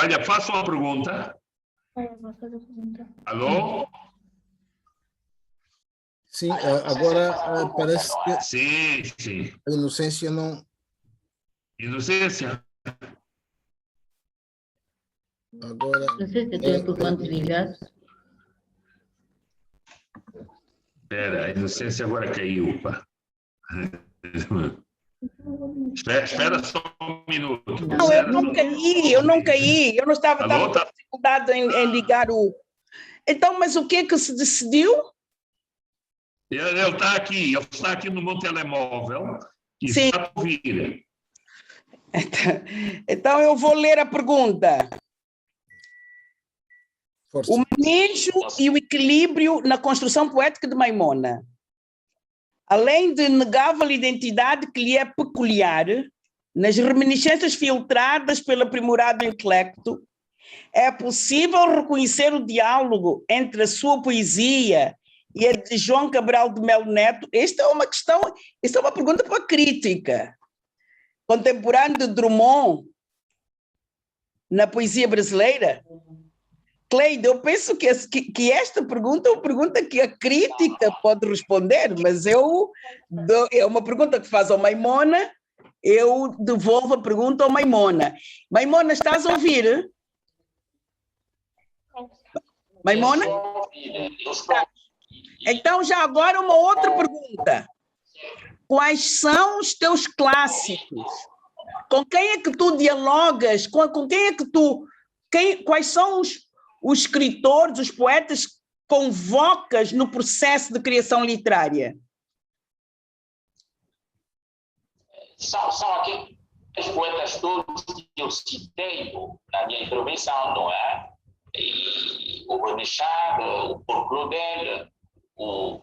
Olha, faço uma pergunta. Alô? Sim, agora parece que Sim. a Inocência não... Inocência? Agora... Não sei se tem o telefone desligado. Espera, a Inocência agora caiu, pá. Espera só um minuto. Não, eu não caí. Eu não estava Alô, com dificuldade em ligar o... Então, mas o que é que se decidiu? Ele está aqui no meu telemóvel e Sim. está a ouvir. Então eu vou ler a pergunta. Força. O manejo e o equilíbrio na construção poética de Maimona, além de inegável identidade que lhe é peculiar, nas reminiscências filtradas pelo aprimorado intelecto, é possível reconhecer o diálogo entre a sua poesia e a de João Cabral de Melo Neto? Esta é uma questão, esta é uma pergunta para a crítica. Contemporâneo de Drummond na poesia brasileira? Cleide, eu penso que esta pergunta é uma pergunta que a crítica pode responder, mas é uma pergunta que faz ao Maimona, eu devolvo a pergunta ao Maimona. Maimona, estás a ouvir? Maimona? Então, já agora uma outra pergunta. Quais são os teus clássicos? Com quem é que tu dialogas? Com quem é que tu... quais são os escritores, os poetas que convocas no processo de criação literária? São aqueles poetas todos que eu citei na minha intervenção, não é? E o René Char, o Paul Claudel, o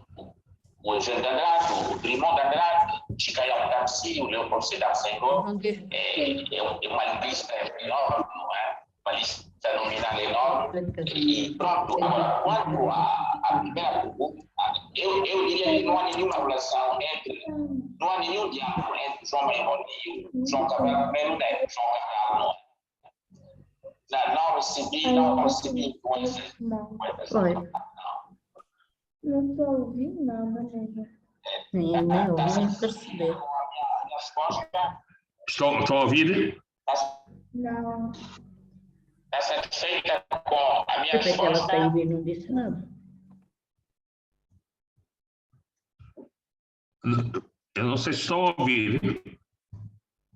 Eugênio de Andrade, o Drummond de Andrade, o Chicayam Tapsi, o Leopoldo Sedar Senghor. É uma lista enorme, não é? Uma lista nominal enorme. E pronto, agora, quanto à primeira pergunta, eu diria que não há nenhuma relação não há nenhum diálogo entre João Maimona e o João Cabral de Melo Neto. João Cabral não é. Não recebi influências. Não estou ouvindo nada mesmo. Nem ouvi, nem perceber. Estão a ouvir? Não. Está satisfeita com a minha Até que ela resposta? está aí e não disse nada. Eu não sei se estão a ouvir.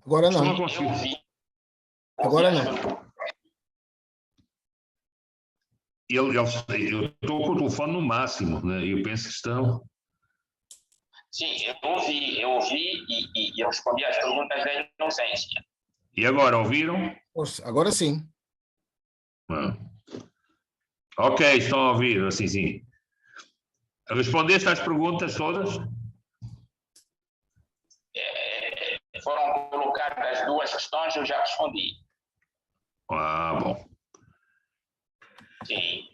Agora Estão a não. conseguir. Agora não. Eu estou com o telefone no máximo, né? Eu penso que estão... Sim, eu ouvi e respondi às perguntas da inocência. E agora, ouviram? Poxa, agora sim. Ok, estão a ouvir, assim, sim. Respondeste às perguntas todas? Foram colocadas duas questões, eu já respondi. Bom. Sim.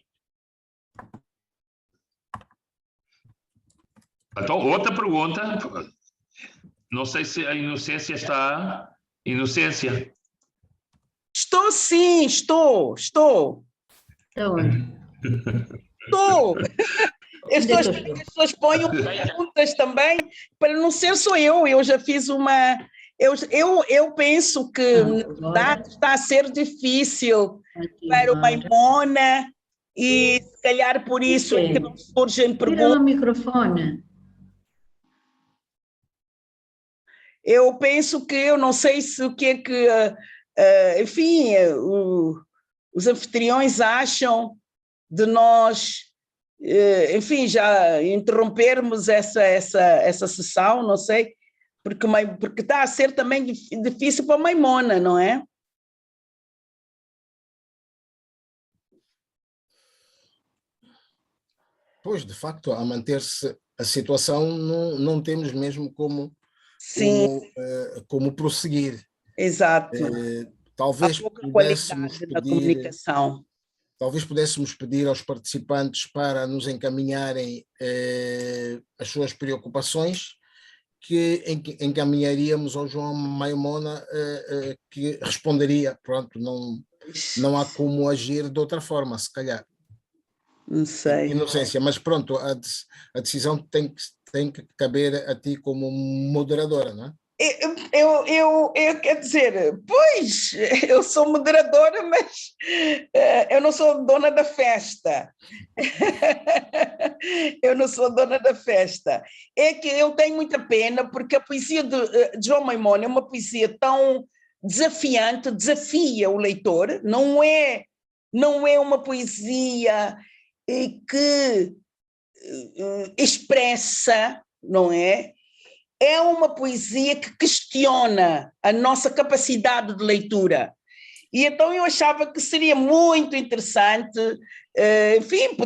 Então, outra pergunta. Não sei se a Inocência está... Inocência. Estou sim, estou. Aonde? Estou. As pessoas ponham perguntas também, para não ser só eu já fiz uma... Eu penso que, na verdade, está a ser difícil para o Maimona e, se calhar, por isso é que não surgem Tira o perguntas. microfone. Eu penso que, eu não sei se o que é que, enfim, os anfitriões acham de nós, enfim, já interrompermos essa sessão, não sei, porque está a ser também difícil para a Maimona, não é? Pois, de facto, a manter-se a situação, não temos mesmo como prosseguir. Exato. Talvez pudéssemos da comunicação. Talvez pudéssemos pedir aos participantes para nos encaminharem as suas preocupações, que encaminharíamos ao João Maimona, que responderia. Pronto, não há como agir de outra forma, se calhar. Não sei. Inocência, mas pronto, a decisão tem que caber a ti como moderadora, não é? Eu quer dizer, pois, eu sou moderadora, mas eu não sou dona da festa. Eu não sou dona da festa. É que eu tenho muita pena, porque a poesia de João Maimona é uma poesia tão desafiante, desafia o leitor, não é uma poesia que expressa, não é? É uma poesia que questiona a nossa capacidade de leitura. E então eu achava que seria muito interessante, enfim,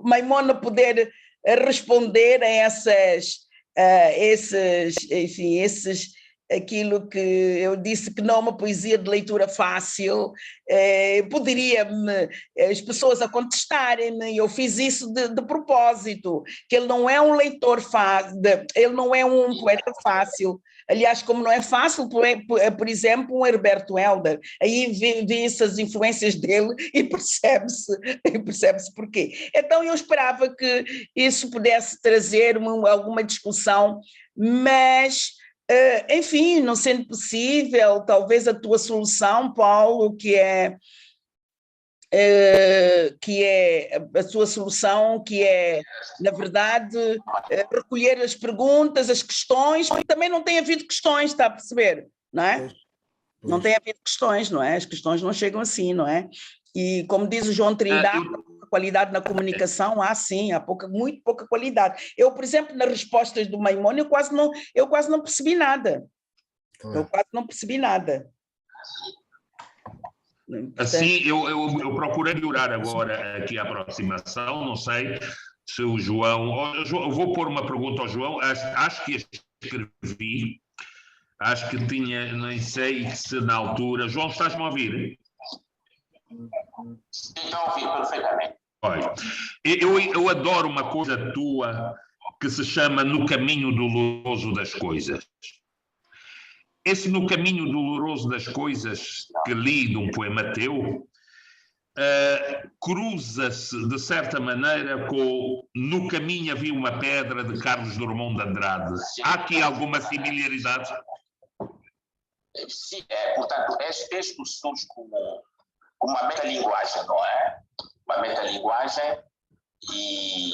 Maimona poder responder a esses aquilo que eu disse que não é uma poesia de leitura fácil, poderia-me as pessoas a contestarem-me, eu fiz isso de propósito, que ele não é um leitor fácil, ele não é um poeta fácil. Aliás, como não é fácil, por exemplo, um Herberto Helder, aí vê-se as influências dele e percebe-se porquê. Então eu esperava que isso pudesse trazer alguma discussão, mas, enfim, não sendo possível, talvez a tua solução, Paulo, que é a sua solução, que é, na verdade, recolher as perguntas, as questões, porque também não tem havido questões, está a perceber, não é? Pois. Não tem havido questões, não é? As questões não chegam assim, não é? E como diz o João Trindade, há pouca qualidade na comunicação, sim, há muito pouca qualidade. Eu, por exemplo, nas respostas do Maimone, eu quase não percebi nada. Claro. Eu quase não percebi nada. Assim, eu procurei melhorar agora aqui a aproximação, não sei se o João... Eu vou pôr uma pergunta ao João, acho que escrevi, acho que tinha, nem sei se na altura... João, estás-me a ouvir? Estou a ouvir perfeitamente. Olha, eu adoro uma coisa tua que se chama No Caminho Doloroso das Coisas. Esse No Caminho Doloroso das Coisas que li de um poema teu, cruza-se, de certa maneira, com No Caminho Havia uma Pedra, de Carlos Drummond de Andrade. Há aqui alguma similaridade? Sim, portanto, este texto surge como uma metalinguagem, não é? Uma metalinguagem e,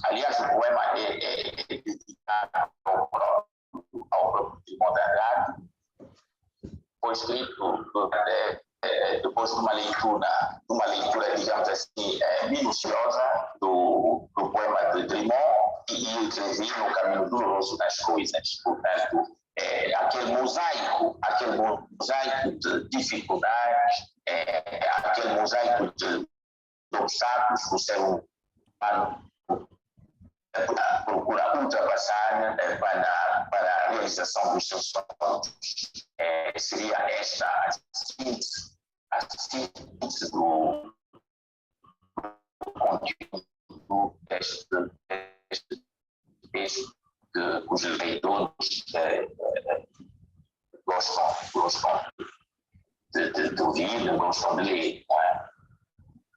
aliás, o poema é dedicado ao próprio Drummond de Andrade. Foi escrito depois de uma leitura, digamos assim, minuciosa do poema de Drummond e escrevi No Caminho Doloroso das Coisas. Portanto, aquele mosaico de dificuldades, aquele mosaico de obstáculos que o ser humano procura ultrapassar para a realização dos seus sonhos. Seria esta a síntese do conteúdo deste texto cujos leitores gostam de ouvir, gostam de ler.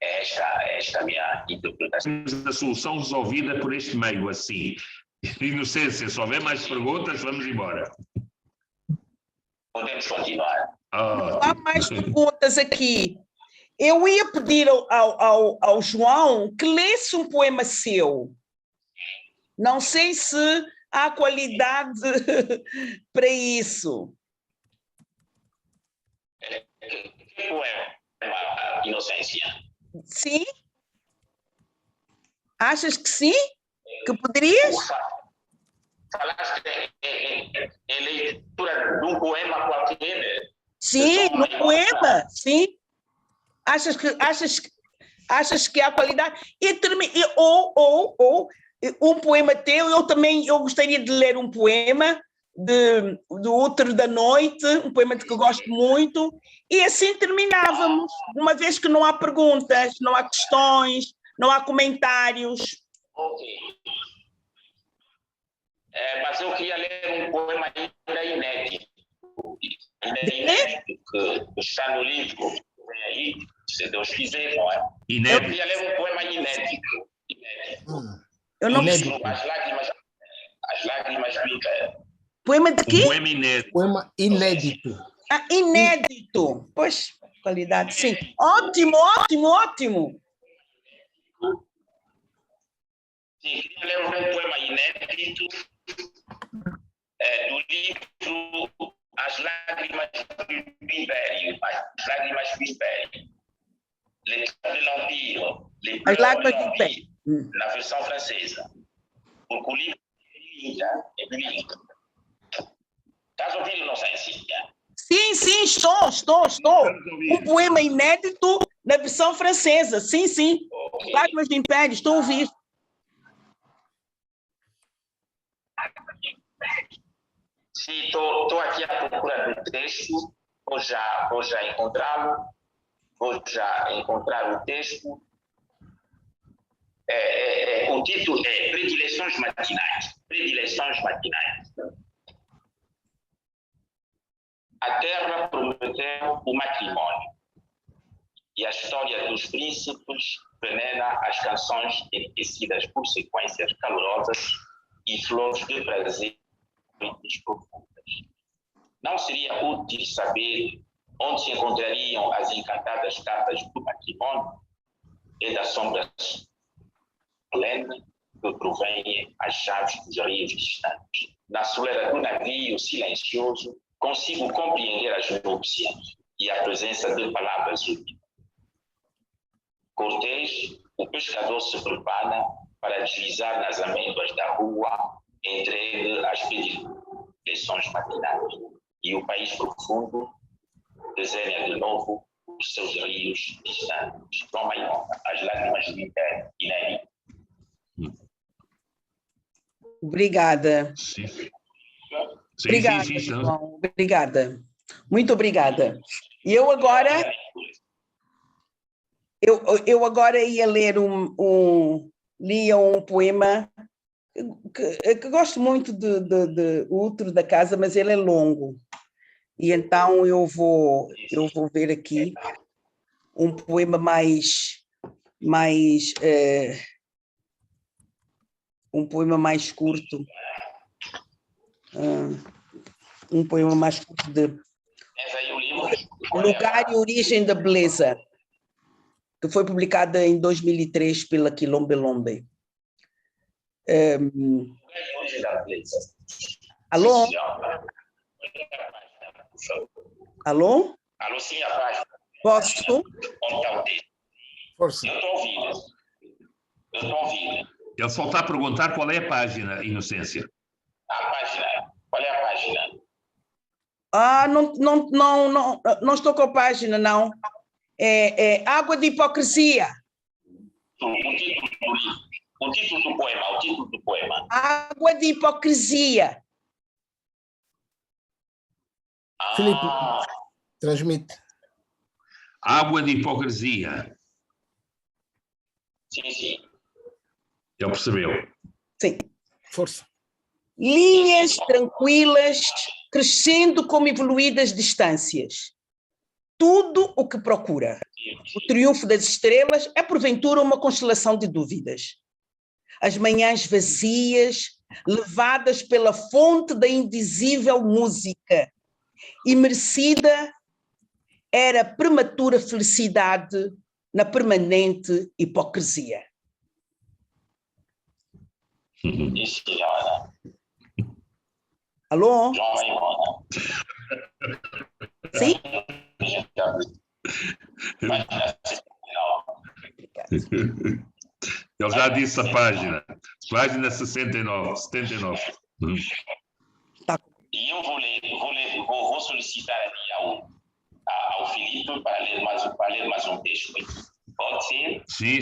Esta é a minha interpretação. A solução resolvida por este meio, assim. Inocência, se houver mais perguntas, vamos embora. Podemos continuar. Há mais perguntas aqui. Eu ia pedir ao João que lesse um poema seu. Não sei se há qualidade para isso. Que poema, Inocência? Sim? Achas que sim? Que poderias? Falaste em leitura de um poema qualquer? Sim, no poema, sim. Achas que há qualidade? Ou um poema teu, eu gostaria de ler um poema do Útero da Noite, um poema de que eu gosto muito, e assim terminávamos, uma vez que não há perguntas, não há questões, não há comentários. Ok. Mas eu queria ler um poema ainda inédito. Que está no livro, vem aí, se Deus quiser, não é? Inédito. Eu queria ler um poema inédito. Eu não Inédito. As lágrimas brincam. Poema de quê? Um poema inédito. Poema inédito. Ah, inédito. Pois, qualidade, sim. Ótimo, ótimo, ótimo. Sim, queria ler um poema inédito do livro As Lágrimas do Império. As Lágrimas do Império. Leitura de l'Empire. As Lágrimas do Império. Na versão francesa. Porque o livro é bilingue. Estás ouvindo, Inocência? Sim, estou. Um poema inédito na versão francesa. Sim. Okay. Lágrimas do Império, estou a ouvir. Sim, estou aqui à procura do texto, vou já encontrá-lo, vou já encontrar o texto. O título é Predileções Matinais. Predileções Matinais. A terra prometeu o matrimônio, e a história dos príncipes venera as canções enriquecidas por sequências calorosas e flores de prazer profundas. Não seria útil saber onde se encontrariam as encantadas cartas do matrimônio e das sombras solene que provém as chaves dos rios distantes. Na soleira do navio silencioso, consigo compreender as núpcias e a presença de palavras úteis. Cortês, o pescador se prepara para deslizar nas amêndoas da rua, entregue às predileções matinais. E o país profundo desenha de novo os seus rios distantes. João Maimona, as lágrimas do inverno, inédito. Obrigada. Sim. Obrigada, sim. João. Obrigada. Muito obrigada. E eu agora... Eu agora ia ler lia um poema que gosto muito de outro da casa, mas ele é longo. E então eu vou ver aqui um poema um poema mais curto. Um poema mais curto de Lugar e Origem da Beleza, que foi publicada em 2003 pela Quilombelombe. Alô? Alô? Alô, sim, a página. Posso? Força. Eu estou ouvindo. Ele só está a perguntar qual é a página, Inocência. A página. Qual é a página? Não estou com a página, não. É Água de Hipocrisia. O título do poema. Água de Hipocrisia. Filipe, transmite. Água de Hipocrisia. Sim. Ele percebeu. Sim. Força. Linhas tranquilas, crescendo como evoluídas distâncias. Tudo o que procura. O triunfo das estrelas é, porventura, uma constelação de dúvidas. As manhãs vazias, levadas pela fonte da indizível música, e merecida era prematura felicidade na permanente hipocrisia. Isso, senhora. Alô? João Maimona. Sim? Ele já disse a página. Página 69. Tá. E eu vou solicitar aqui ao Filipe para ler mais um texto. Pode ser? Sim.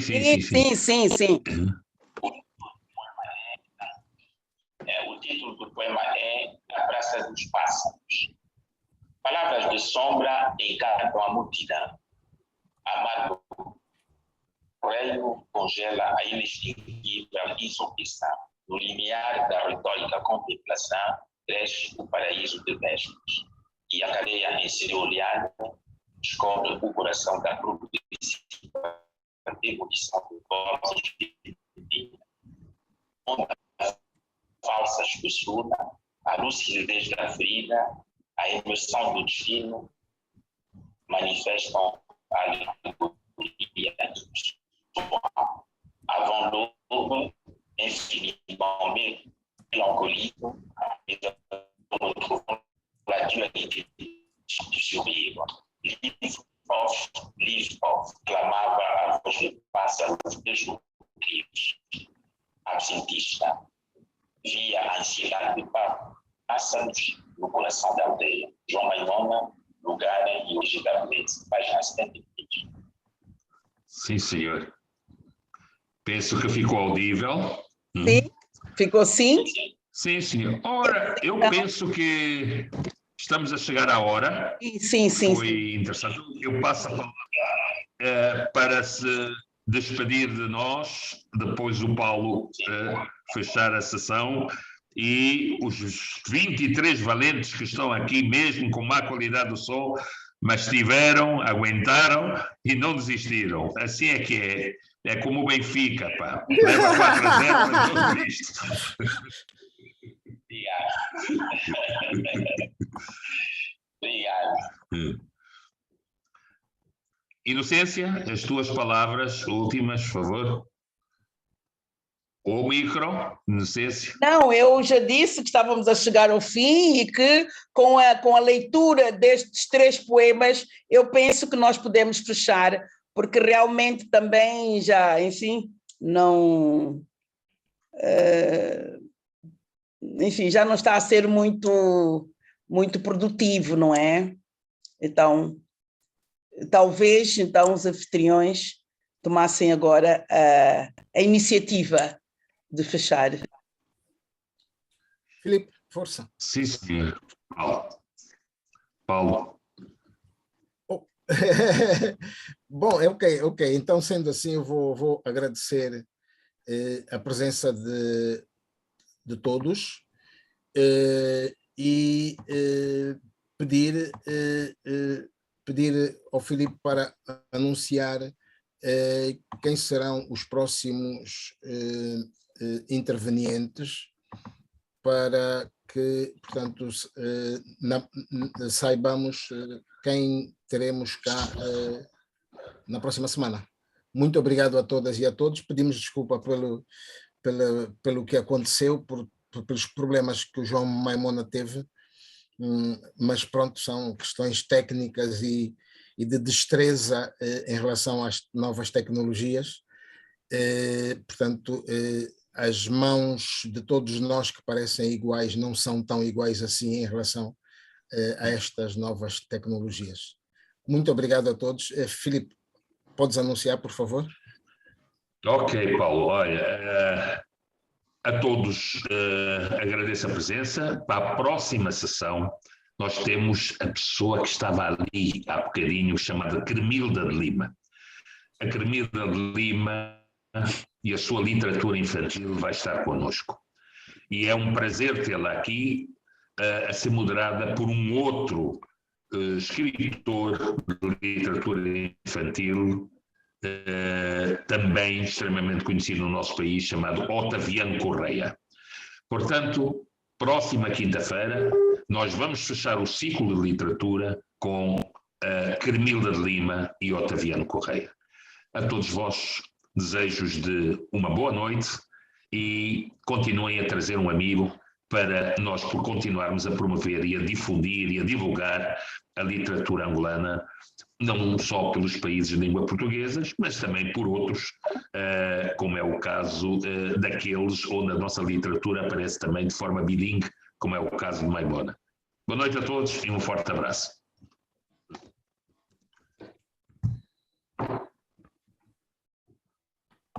O título do poema é A Praça dos Pássaros. Palavras de sombra encantam a multidão. Amargo Coelho congela a inextinguível insolução. No limiar da retórica contemplação, cresce o paraíso de vestes. E a cadeia em seu olhar descobre o coração da progressiva demolição de vozes de falsa espessura, a lucidez da ferida, a emoção do destino, manifestam a alegoria pessoal. Avant l'aube, infiniment mélancolique, nous trouvons la dualité du survivre. Live off, clamava a voz de pássaros desnutridos. Absentista, via a ansiedade de pássaros no coração da aldeia. João Maimona, Lugar e Origem da Beleza, página 73. Sim, senhor. Penso que ficou audível. Sim, ficou sim? Sim, senhor. Ora, eu penso que estamos a chegar à hora. Sim. Foi interessante. Eu passo a palavra para se despedir de nós, depois o Paulo fechar a sessão, e os 23 valentes que estão aqui, mesmo com má qualidade do som, mas tiveram, aguentaram e não desistiram. Assim é que é. É como o Benfica, pá. Leva 4-0, mas não desiste. Obrigado. Inocência, as tuas palavras últimas, por favor. O micro, Inocência. Não, eu já disse que estávamos a chegar ao fim e que com a leitura destes 3 poemas eu penso que nós podemos fechar, porque realmente também já, enfim, não... enfim, já não está a ser muito produtivo, não é? Então, talvez então os anfitriões tomassem agora a iniciativa de fechar. Filipe, força. Sim, senhor. Paulo. Bom, ok. Então, sendo assim, eu vou agradecer a presença de todos e pedir ao Filipe para anunciar quem serão os próximos intervenientes, para que, portanto, saibamos quem teremos cá na próxima semana. Muito obrigado a todas e a todos. Pedimos desculpa pelo que aconteceu, pelos problemas que o João Maimona teve, mas pronto, são questões técnicas e de destreza em relação às novas tecnologias. Portanto, as mãos de todos nós que parecem iguais não são tão iguais assim em relação a estas novas tecnologias. Muito obrigado a todos. Filipe, podes anunciar, por favor? Ok, Paulo. Olha, a todos agradeço a presença. Para a próxima sessão, nós temos a pessoa que estava ali há bocadinho, chamada Cremilda de Lima. A Cremilda de Lima e a sua literatura infantil vai estar connosco. E é um prazer tê-la aqui a ser moderada por um outro escritor de literatura infantil, também extremamente conhecido no nosso país, chamado Otaviano Correia. Portanto, próxima quinta-feira, nós vamos fechar o ciclo de literatura com Cremilda de Lima e Otaviano Correia. A todos vós, desejos de uma boa noite e continuem a trazer um amigo para nós continuarmos a promover e a difundir e a divulgar a literatura angolana, não só pelos países de língua portuguesa, mas também por outros, como é o caso daqueles onde a nossa literatura aparece também de forma bilingue, como é o caso de Maimona. Boa noite a todos e um forte abraço.